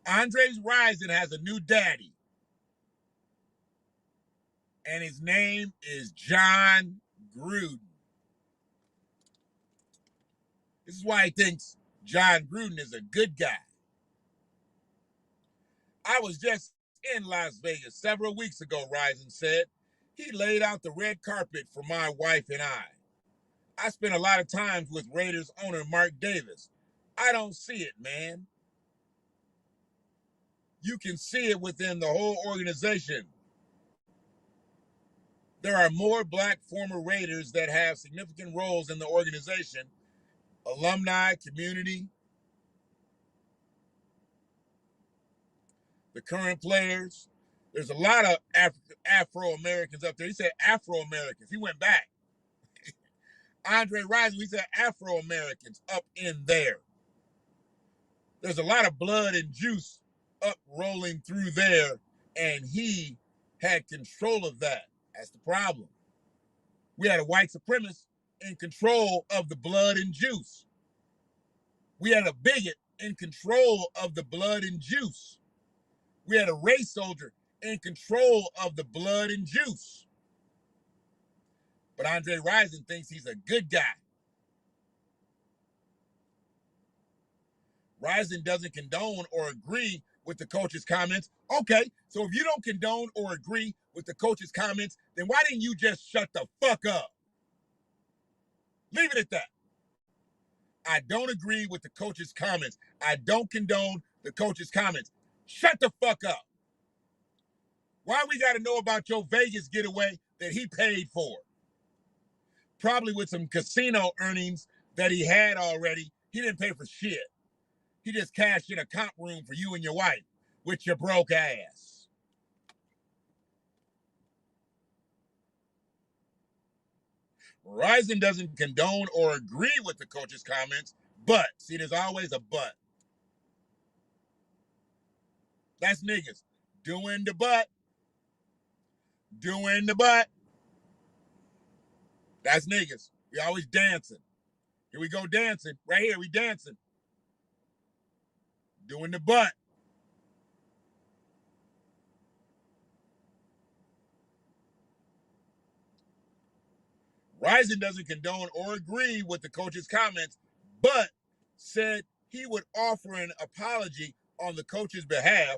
S1: Andre Rison has a new daddy. And his name is John Gruden. This is why he thinks John Gruden is a good guy. I was just in Las Vegas several weeks ago, Rison said. He laid out the red carpet for my wife and I spent a lot of times with Raiders owner Mark Davis. I don't see it, man. You can see it within the whole organization. There are more black former Raiders that have significant roles in the organization, alumni, community, the current players. There's a lot of Afro-Americans up there. He said Afro-Americans. He went back. Andre Rison, he said Afro-Americans up in there. There's a lot of blood and juice up rolling through there, and he had control of that. That's the problem. We had a white supremacist in control of the blood and juice. We had a bigot in control of the blood and juice. We had a race soldier in control of the blood and juice. But Andre Rison thinks he's a good guy. Rison doesn't condone or agree with the coach's comments. Okay, so if you don't condone or agree with the coach's comments, then why didn't you just shut the fuck up? Leave it at that. I don't agree with the coach's comments. I don't condone the coach's comments. Shut the fuck up. Why we got to know about your Vegas getaway that he paid for? Probably with some casino earnings that he had already. He didn't pay for shit. He just cashed in a comp room for you and your wife with your broke ass. Rison doesn't condone or agree with the coach's comments, but, see, there's always a but. That's niggas. Doing the but. Doing the but. That's niggas. We always dancing. Here we go dancing. Right here, we dancing. Doing the but. Rison doesn't condone or agree with the coach's comments, but said he would offer an apology on the coach's behalf.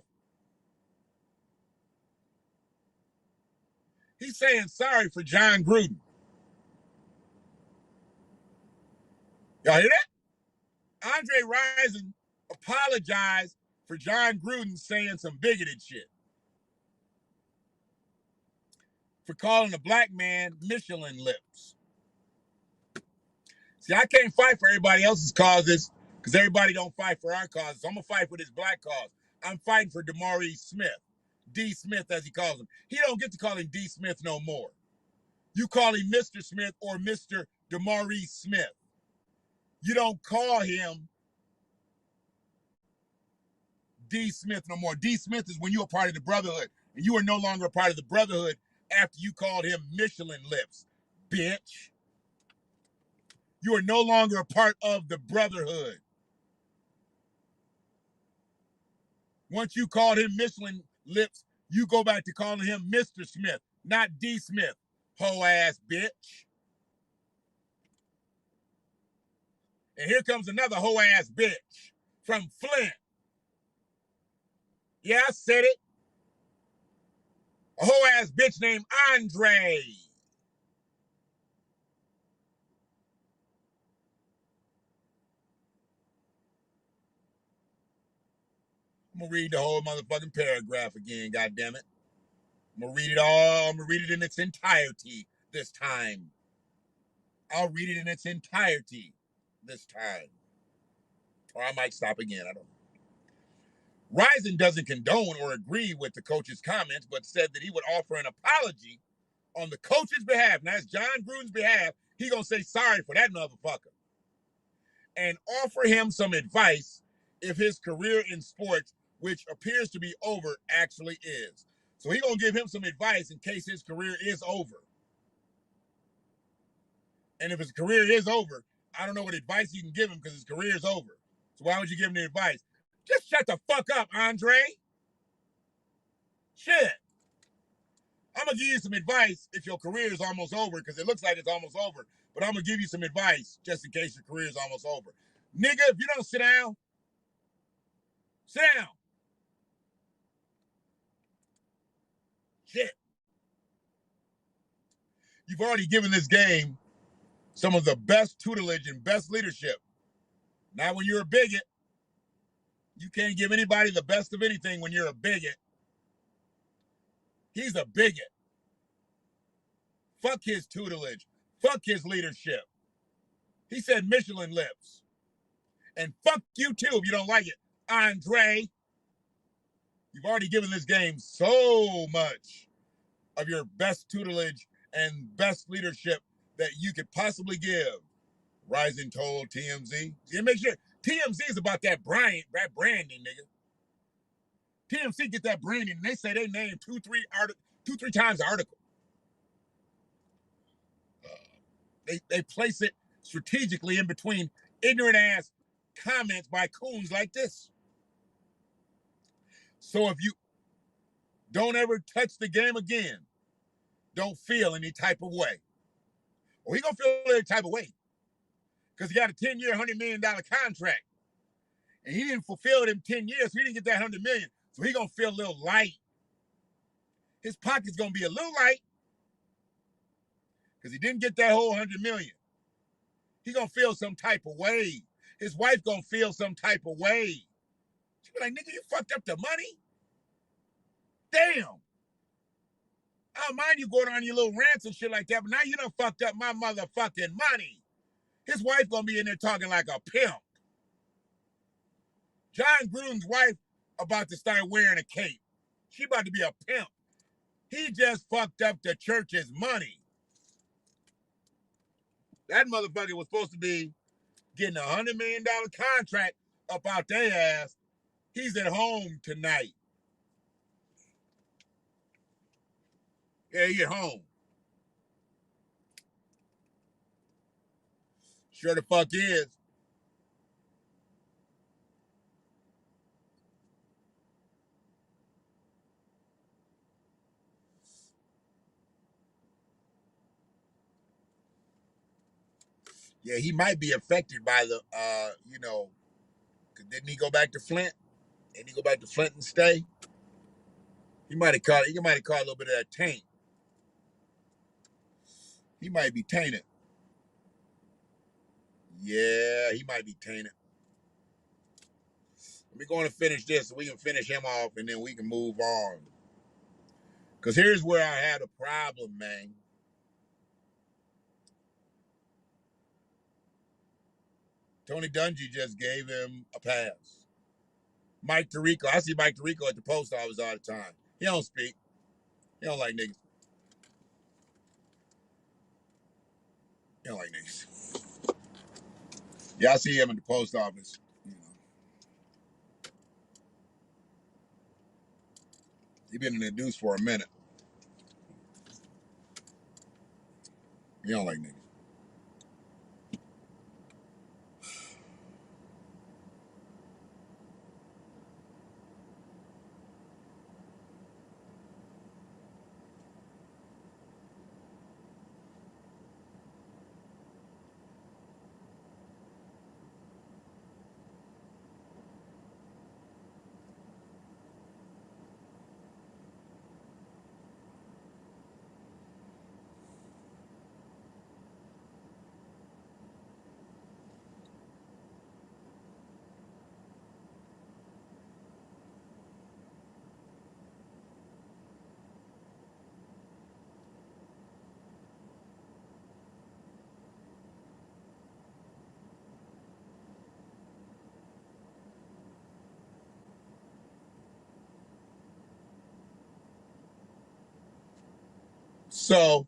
S1: He's saying sorry for John Gruden. Y'all hear that? Andre Rison apologized for John Gruden saying some bigoted shit. For calling a black man Michelin lips. See, I can't fight for everybody else's causes because everybody don't fight for our causes. So I'm going to fight for this black cause. I'm fighting for DeMaurice Smith. D. Smith, as he calls him. He don't get to call him D. Smith no more. You call him Mr. Smith or Mr. DeMaurice Smith. You don't call him D. Smith no more. D. Smith is when you were part of the Brotherhood, and you are no longer a part of the Brotherhood after you called him Michelin lips, bitch. You are no longer a part of the Brotherhood. Once you called him Michelin lips, you go back to calling him Mr. Smith, not D. Smith, hoe ass bitch. And here comes another hoe ass bitch from Flint. Yeah, I said it. A hoe ass bitch named Andre. I'm gonna read the whole motherfucking paragraph again, goddammit. I'm gonna read it all. I'm gonna read it in its entirety this time. I'll read it in its entirety this time. Or I might stop again. I don't know. Rison doesn't condone or agree with the coach's comments, but said that he would offer an apology on the coach's behalf. Now, that's John Gruden's behalf. He gonna say sorry for that motherfucker. And offer him some advice if his career in sports, which appears to be over, actually is. So he gonna give him some advice in case his career is over. And if his career is over, I don't know what advice you can give him because his career is over. So why would you give him the advice? Just shut the fuck up, Andre. Shit. I'm going to give you some advice if your career is almost over because it looks like it's almost over. But I'm going to give you some advice just in case your career is almost over. Nigga, if you don't sit down, sit down. Shit. You've already given this game some of the best tutelage and best leadership. Now, when you're a bigot, you can't give anybody the best of anything when you're a bigot. He's a bigot. Fuck his tutelage. Fuck his leadership. He said Michelin lips. And fuck you too if you don't like it. Andre, you've already given this game so much of your best tutelage and best leadership that you could possibly give. Rising told TMZ. You make sure TMZ is about that branding, nigga. TMZ get that branding, and they say they name two, three times the article. They place it strategically in between ignorant ass comments by coons like this. So if you don't ever touch the game again, don't feel any type of way. Well, he gonna feel any type of way because he got a 10-year, $100 million contract, and he didn't fulfill them 10 years, so he didn't get that $100 million. So he gonna feel a little light. His pocket's gonna be a little light because he didn't get that whole $100 million. He gonna feel some type of way. His wife gonna feel some type of way. She be like, nigga, you fucked up the money? Damn. I don't mind you going on your little rants and shit like that, but now you done fucked up my motherfucking money. His wife gonna be in there talking like a pimp. John Gruden's wife about to start wearing a cape. She about to be a pimp. He just fucked up the church's money. That motherfucker was supposed to be getting a $100 million contract up out their ass. He's at home tonight. Yeah, he at home. Sure the fuck is. Yeah, he might be affected by the, cause didn't he go back to Flint? Didn't he go back to Flint and stay? He might have caught a little bit of that taint. He might be tainted. Yeah, he might be tainted. We're going to finish this so we can finish him off and then we can move on. Because here's where I had a problem, man. Tony Dungy just gave him a pass. Mike Tirico. I see Mike Tirico at the post office all the time. He don't speak. He don't like niggas. He don't like niggas. Yeah, I see him at the post office. He been in the deuce for a minute. He don't like niggas. So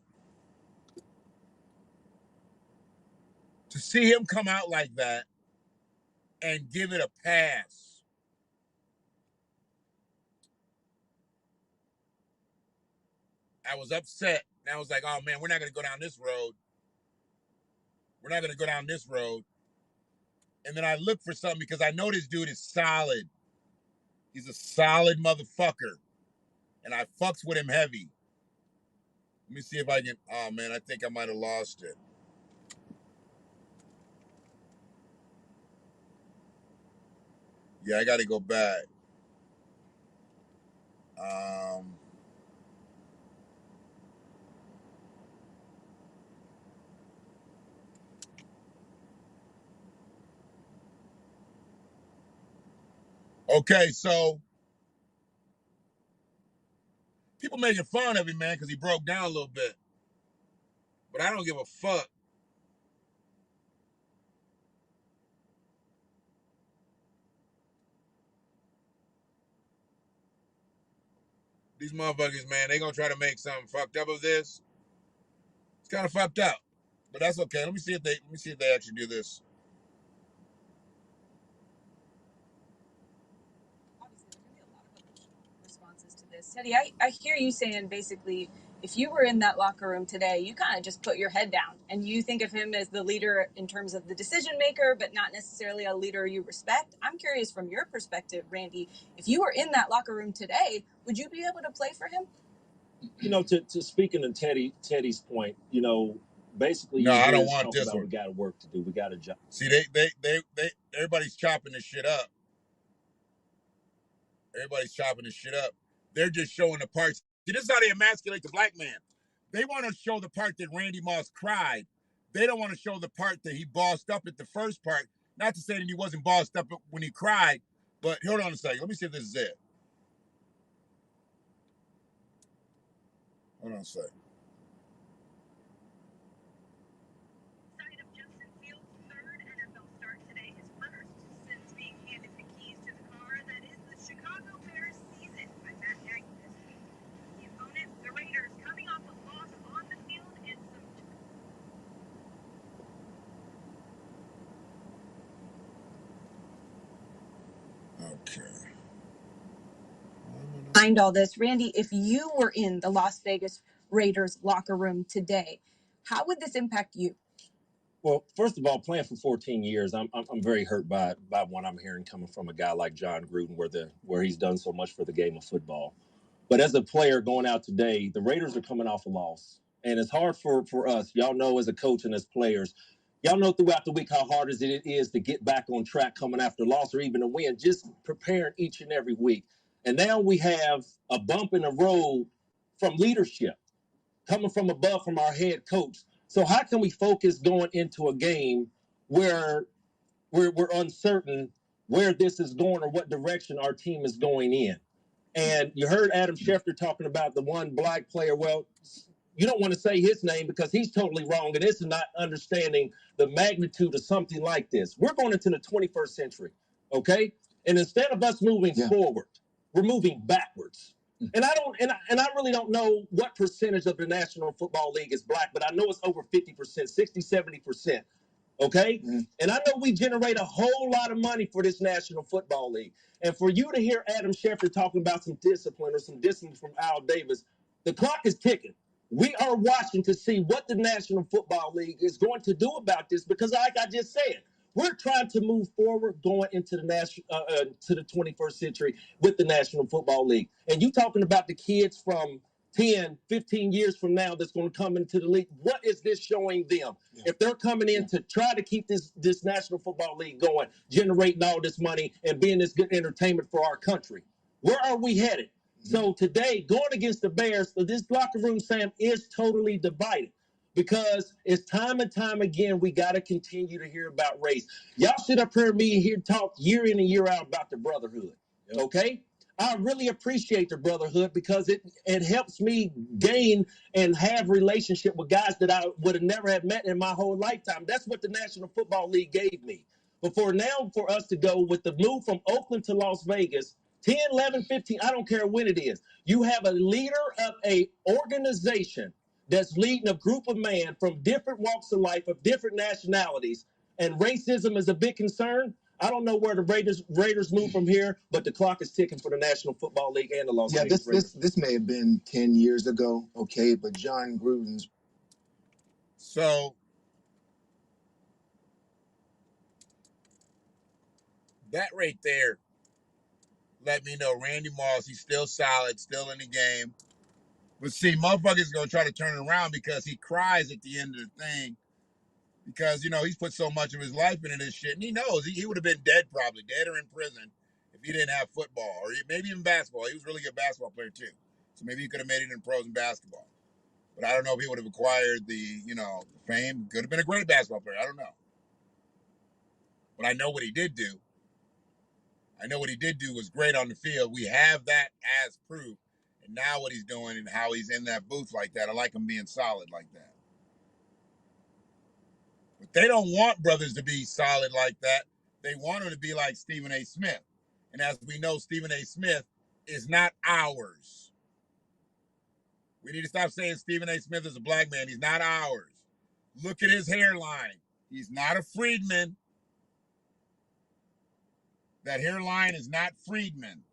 S1: to see him come out like that and give it a pass, I was upset. And I was like, oh man, we're not gonna go down this road. We're not gonna go down this road. And then I looked for something because I know this dude is solid. He's a solid motherfucker. And I fucks with him heavy. Let me see if I can. Oh man, I think I might have lost it. Yeah, I got to go back. Um, okay, so people making fun of him, man, because he broke down a little bit. But I don't give a fuck. These motherfuckers, man, they gonna try to make something fucked up of this. It's kind of fucked up, but that's okay. Let me see if they actually do this.
S2: Obviously, there can be a lot of emotional responses to this. Teddy, I hear you saying basically, if you were in that locker room today, you kind of just put your head down and you think of him as the leader in terms of the decision maker, but not necessarily a leader you respect. I'm curious from your perspective, Randy, if you were in that locker room today, would you be able to play for him?
S5: You know, to speaking to Teddy's point, you know, basically
S1: No,
S5: you
S1: I
S5: hear
S1: don't
S5: us
S1: want
S5: talk
S1: this
S5: about
S1: one.
S5: we got work to do, we got a job.
S1: See, they everybody's chopping this shit up. Everybody's chopping this shit up. They're just showing the parts. See, this is how they emasculate the black man. They want to show the part that Randy Moss cried. They don't want to show the part that he bossed up at the first part. Not to say that he wasn't bossed up when he cried, but hold on a second. Let me see if this is it. Hold on a second.
S2: Side of Justin Fields' third NFL start today, his first since being handed the keys to the car that is the Chicago Bears season by Matt Nagy this week. The opponent, the Raiders, coming off a loss on the field and some.
S1: Okay.
S2: Behind all this, Randy, if you were in the Las Vegas Raiders locker room today, how would this impact you?
S5: Well, first of all, playing for 14 years, I'm very hurt by what I'm hearing coming from a guy like John Gruden, where he's done so much for the game of football. But as a player going out today, the Raiders are coming off a loss, and it's hard for us. Y'all know as a coach and as players, y'all know throughout the week how hard it is to get back on track coming after a loss or even a win. Just preparing each and every week, and now we have a bump in the road from leadership coming from above from our head coach. So how can we focus going into a game where we're uncertain where this is going or what direction our team is going in? And you heard Adam Schefter talking about the one black player. Well, you don't want to say his name because he's totally wrong, and this is not understanding the magnitude of something like this. We're going into the 21st century, okay? And instead of us moving forward, we're moving backwards. And I really don't know what percentage of the National Football League is black, but I know it's over 50%, 60, 70%. Okay? Mm-hmm. And I know we generate a whole lot of money for this National Football League. And for you to hear Adam Schefter talking about some discipline or some discipline from Al Davis, the clock is ticking. We are watching to see what the National Football League is going to do about this because, like I just said, we're trying to move forward going into the to the 21st century with the National Football League. And you talking about the kids from 10, 15 years from now that's going to come into the league. What is this showing them? Yeah. If they're coming in to try to keep this National Football League going, generating all this money and being this good entertainment for our country, where are we headed? Mm-hmm. So today, going against the Bears, this locker room, Sam, is totally divided because it's time and time again, we got to continue to hear about race. Y'all sit up here and me here talk year in and year out about the brotherhood, okay? I really appreciate the brotherhood because it helps me gain and have relationship with guys that I would have never have met in my whole lifetime. That's what the National Football League gave me. But for us to go with the move from Oakland to Las Vegas, 10, 11, 15, I don't care when it is. You have a leader of a organization that's leading a group of men from different walks of life, of different nationalities, and racism is a big concern. I don't know where the Raiders move from here, but the clock is ticking for the National Football League and the Las Vegas Raiders.
S6: This may have been 10 years ago, okay, but John Gruden's.
S1: So that right there let me know Randy Moss, he's still solid, still in the game. But see, motherfuckers gonna try to turn it around because he cries at the end of the thing. Because, you know, he's put so much of his life into this shit. And he knows he would have been dead probably, dead or in prison if he didn't have football. Or maybe even basketball. He was a really good basketball player too. So maybe he could have made it in pros and basketball. But I don't know if he would have acquired the, you know, fame. Could have been a great basketball player. I don't know. But I know what he did do. I know what he did do was great on the field. We have that as proof. And now what he's doing and how he's in that booth like that, I like him being solid like that. But they don't want brothers to be solid like that. They want them to be like Stephen A. Smith. And as we know, Stephen A. Smith is not ours. We need to stop saying Stephen A. Smith is a black man. He's not ours. Look at his hairline. He's not a freedman. That hairline is not freedman.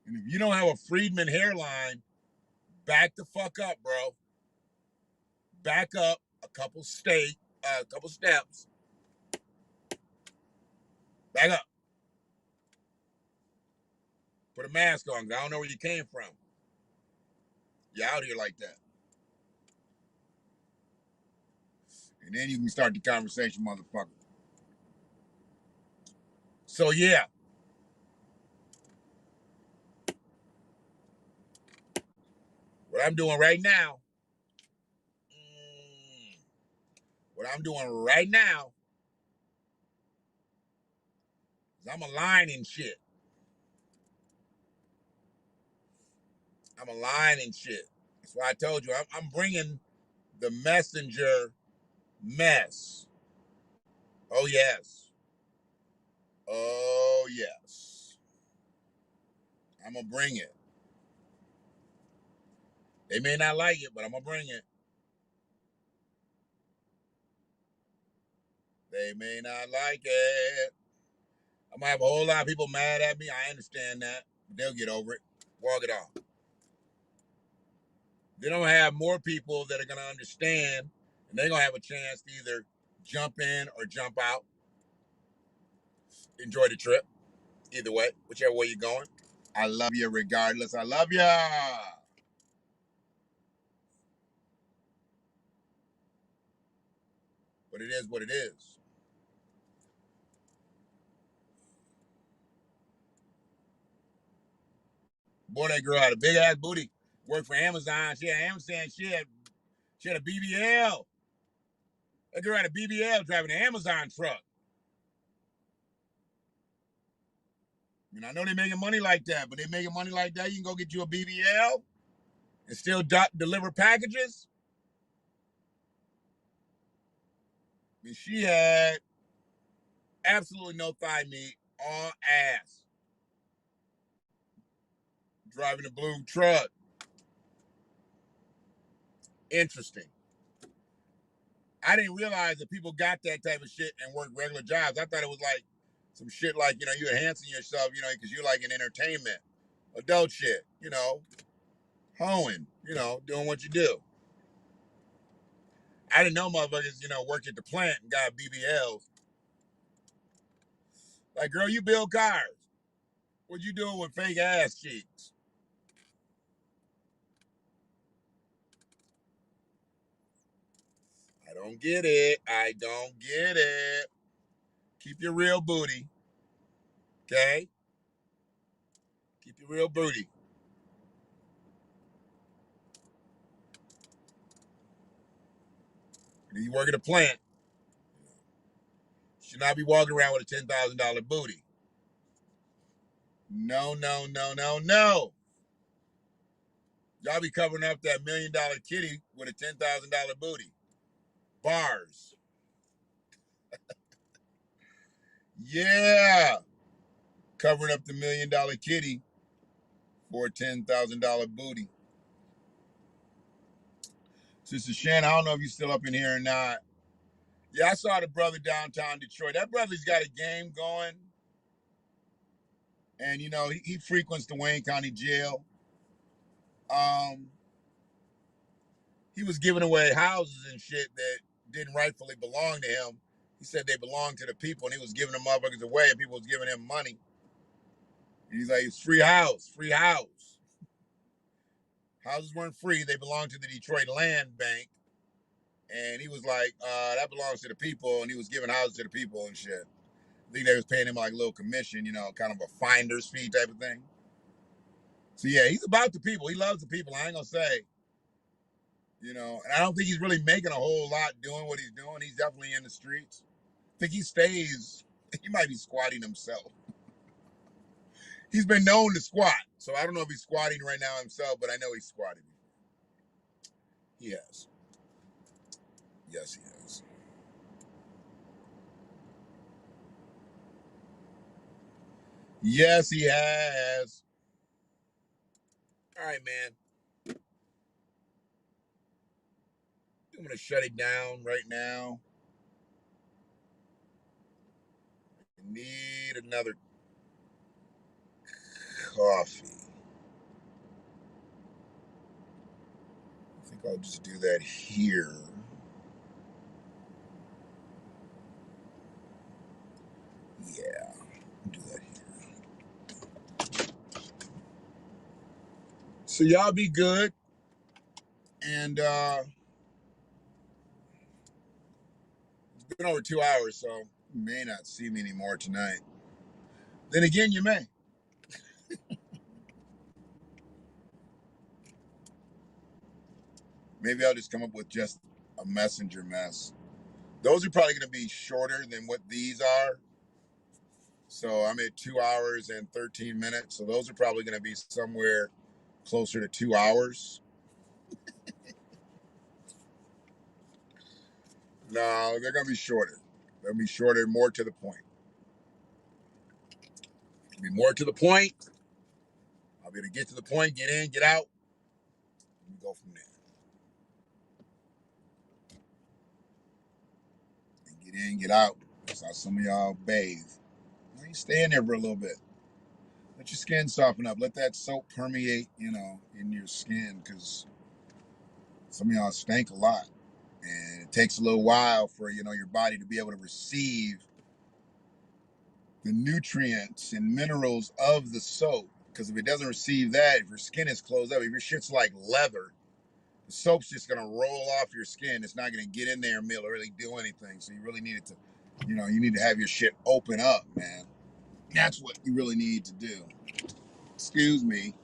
S1: And if you don't have a freedman hairline, back the fuck up, bro. Back up a couple steps. Back up. Put a mask on. I don't know where you came from. You're out here like that. And then you can start the conversation, motherfucker. So, yeah. What I'm doing right now. Is I'm aligning shit. That's why I told you I'm bringing the messenger mess. Oh, yes. Oh, yes. I'm going to bring it. They may not like it, but I'm going to bring it. They may not like it. I'm going to have a whole lot of people mad at me. I understand that. But they'll get over it. Walk it off. Then I'm going to have more people that are going to understand, and they're going to have a chance to either jump in or jump out. Enjoy the trip. Either way, whichever way you're going. I love you regardless. I love you. But it is what it is. Boy, that girl had a big ass booty. Worked for Amazon. She had Amazon. She had a BBL. That girl had a BBL driving an Amazon truck. I mean, I know they're making money like that, but they're making money like that. You can go get you a BBL and still deliver packages. I mean, she had absolutely no thigh meat, all ass. Driving a blue truck. Interesting. I didn't realize that people got that type of shit and work regular jobs. I thought it was like some shit like, you enhancing yourself, because you're like in entertainment. Adult shit, hoeing, doing what you do. I didn't know motherfuckers, worked at the plant and got BBLs. Like, girl, you build cars. What you doing with fake ass cheeks? I don't get it. Keep your real booty. Okay? Keep your real booty. And you work at a plant. You should not be walking around with a $10,000 booty. No, no, no, no, no. Y'all be covering up that $1 million kitty with a $10,000 booty. Bars. Yeah. Covering up the $1 million kitty for a $10,000 booty. Sister Shannon, I don't know if you're still up in here or not. Yeah, I saw the brother downtown Detroit. That brother's got a game going. And, he frequents the Wayne County Jail. He was giving away houses and shit that didn't rightfully belong to him. He said they belonged to the people, and he was giving them motherfuckers away, and people was giving him money. And he's like, it's free house, free house. Houses weren't free. They belonged to the Detroit Land Bank. And he was like, that belongs to the people, and he was giving houses to the people and shit. I think they was paying him like a little commission, kind of a finder's fee type of thing. So yeah, he's about the people. He loves the people. I ain't gonna say. And I don't think he's really making a whole lot doing what he's doing. He's definitely in the streets. I think he stays. He might be squatting himself. He's been known to squat, so I don't know if he's squatting right now himself, but I know he's squatting. He has. Yes, he has. Yes, he has. All right, man. I'm going to shut it down right now. I need another coffee. I think I'll just do that here. Yeah, I'll do that here. So y'all be good. And it's been over 2 hours, so you may not see me anymore tonight. Then again, you may. Maybe I'll just come up with just a messenger mess. Those are probably going to be shorter than what these are. So I'm at 2 hours and 13 minutes. So those are probably going to be somewhere closer to 2 hours. No, they're going to be shorter. They'll be shorter, more to the point. Be more to the point. I'll be able to get to the point, get in, get out, and we go from there. And get in, get out. That's how some of y'all bathe. You stay in there for a little bit. Let your skin soften up. Let that soap permeate, in your skin, because some of y'all stink a lot. And it takes a little while for, your body to be able to receive the nutrients and minerals of the soap. Because if it doesn't receive that, if your skin is closed up, if your shit's like leather, the soap's just gonna roll off your skin. It's not gonna get in there and really do anything. So you really need it to, you need to have your shit open up, man. That's what you really need to do. Excuse me.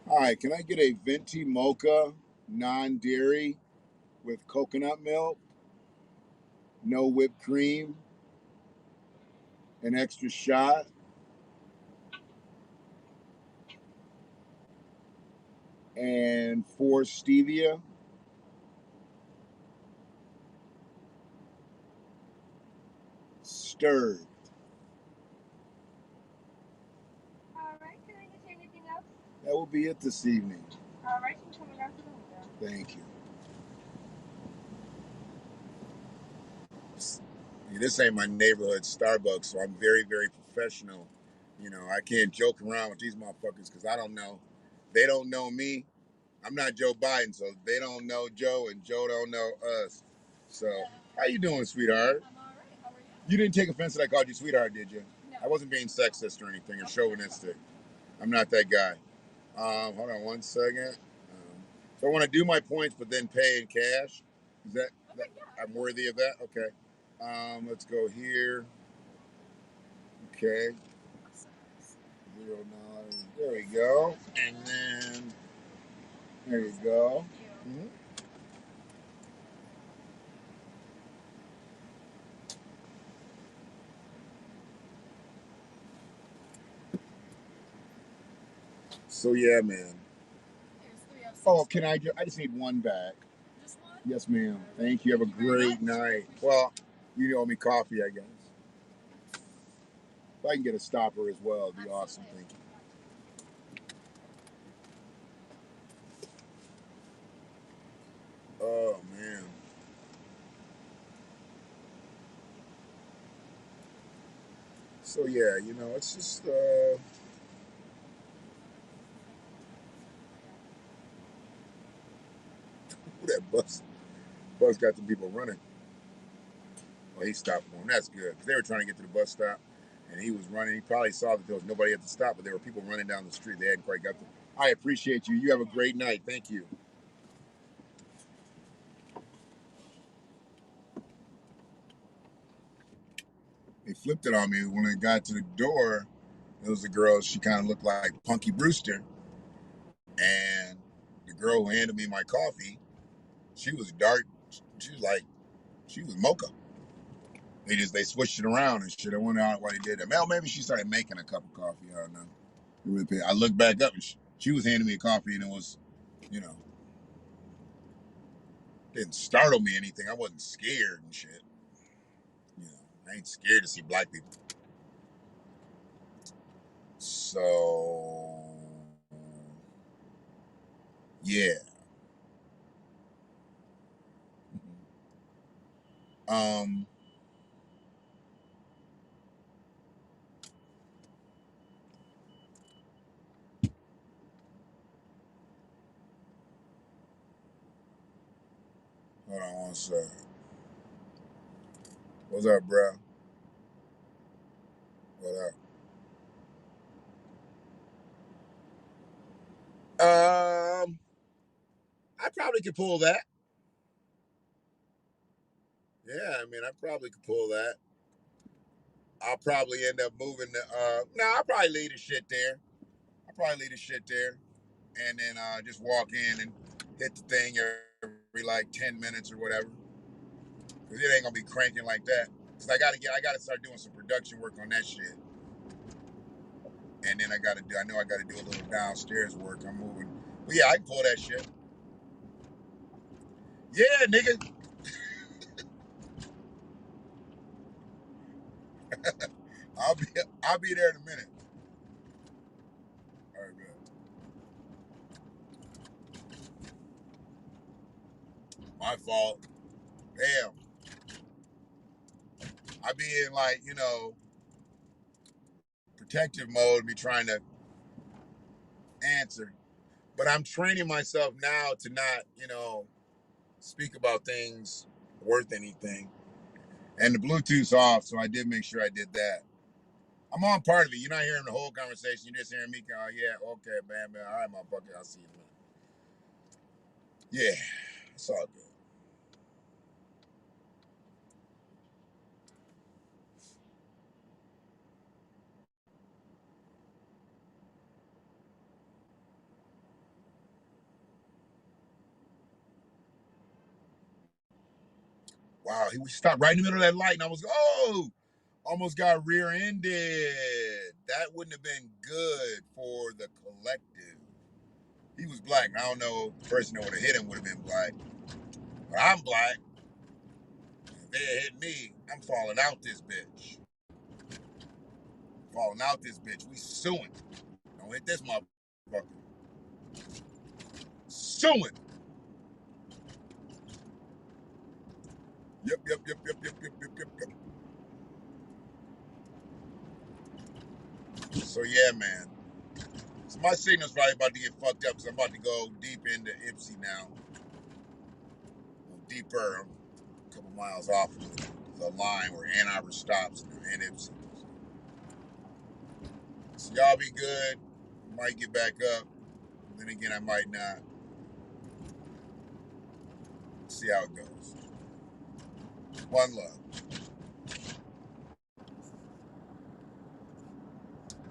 S1: All right, can I get a venti mocha, non-dairy, with coconut milk, no whipped cream, an extra shot, and 4 stevia? Stirred. All right, can I get you anything else? That will be it this evening. All right, you can come around to the window. Thank you. Yeah, this ain't my neighborhood Starbucks, so I'm very, very professional. I can't joke around with these motherfuckers because I don't know. They don't know me. I'm not Joe Biden, so they don't know Joe, and Joe don't know us. So, how you doing, sweetheart? I'm all right. How are you? You didn't take offense that I called you sweetheart, did you? No. I wasn't being sexist or anything or chauvinistic. I'm not that guy. Hold on one second. So I want to do my points, but then pay in cash. Is that I'm worthy of that? Okay. Let's go here. Okay. 0 9. There we go. And then there you go. Mm-hmm. So yeah, man. Oh, can I? I just need one back. Just one? Yes, ma'am. Thank you. Have a great night. Well, you owe me coffee, I guess. If I can get a stopper as well, it'd be awesome. Thank you. Oh man. So yeah, it's just that bus got the people running. Well, he stopped for him. That's good because they were trying to get to the bus stop, and he was running. He probably saw that there was nobody at the stop, but there were people running down the street. They hadn't quite got there. I appreciate you. You have a great night. Thank you. They flipped it on me when I got to the door. It was a girl. She kind of looked like Punky Brewster, and the girl who handed me my coffee, she was dark. She was mocha. They switched it around and shit. I wonder why they did that. Well, maybe she started making a cup of coffee. I don't know. I looked back up and she was handing me a coffee, and it was, you know, didn't startle me anything. I wasn't scared and shit. You know, I ain't scared to see black people. So yeah. Um. Hold on one sec. What's up, bro? What up? I probably could pull that. Yeah, I mean, I probably could pull that. I'll probably end up moving the. I'll probably leave the shit there. I'll probably leave the shit there, and then just walk in and hit the thing every like 10 minutes or whatever. Cause it ain't gonna be cranking like that. Cause I gotta start doing some production work on that shit, and then I know I gotta do a little downstairs work. I'm moving, but yeah, I can pull that shit. Yeah, nigga, I'll be I'll be there in a minute. All right, man. My fault. Damn, I be in like protective mode, be trying to answer. But I'm training myself now to not, speak about things worth anything. And the Bluetooth's off, so I did make sure I did that. I'm on part of it. You're not hearing the whole conversation. You're just hearing me go, oh, yeah, okay, man. All right, motherfucker. I'll see you in a minute. Yeah, it's all good. Wow, he stopped right in the middle of that light, and I was, almost got rear-ended. That wouldn't have been good for the collective. He was black. I don't know the person that would have hit him would have been black. But I'm black. If they had hit me, I'm falling out this bitch. Falling out this bitch. We suing. Don't hit this motherfucker. Suing. Yep. So yeah, man. So my signal's probably about to get fucked up because I'm about to go deep into Ipsy now. Deeper, a couple miles off the line where Ann Arbor stops and Ipsy. So y'all be good. Might get back up. Then again, I might not. See how it goes. One love.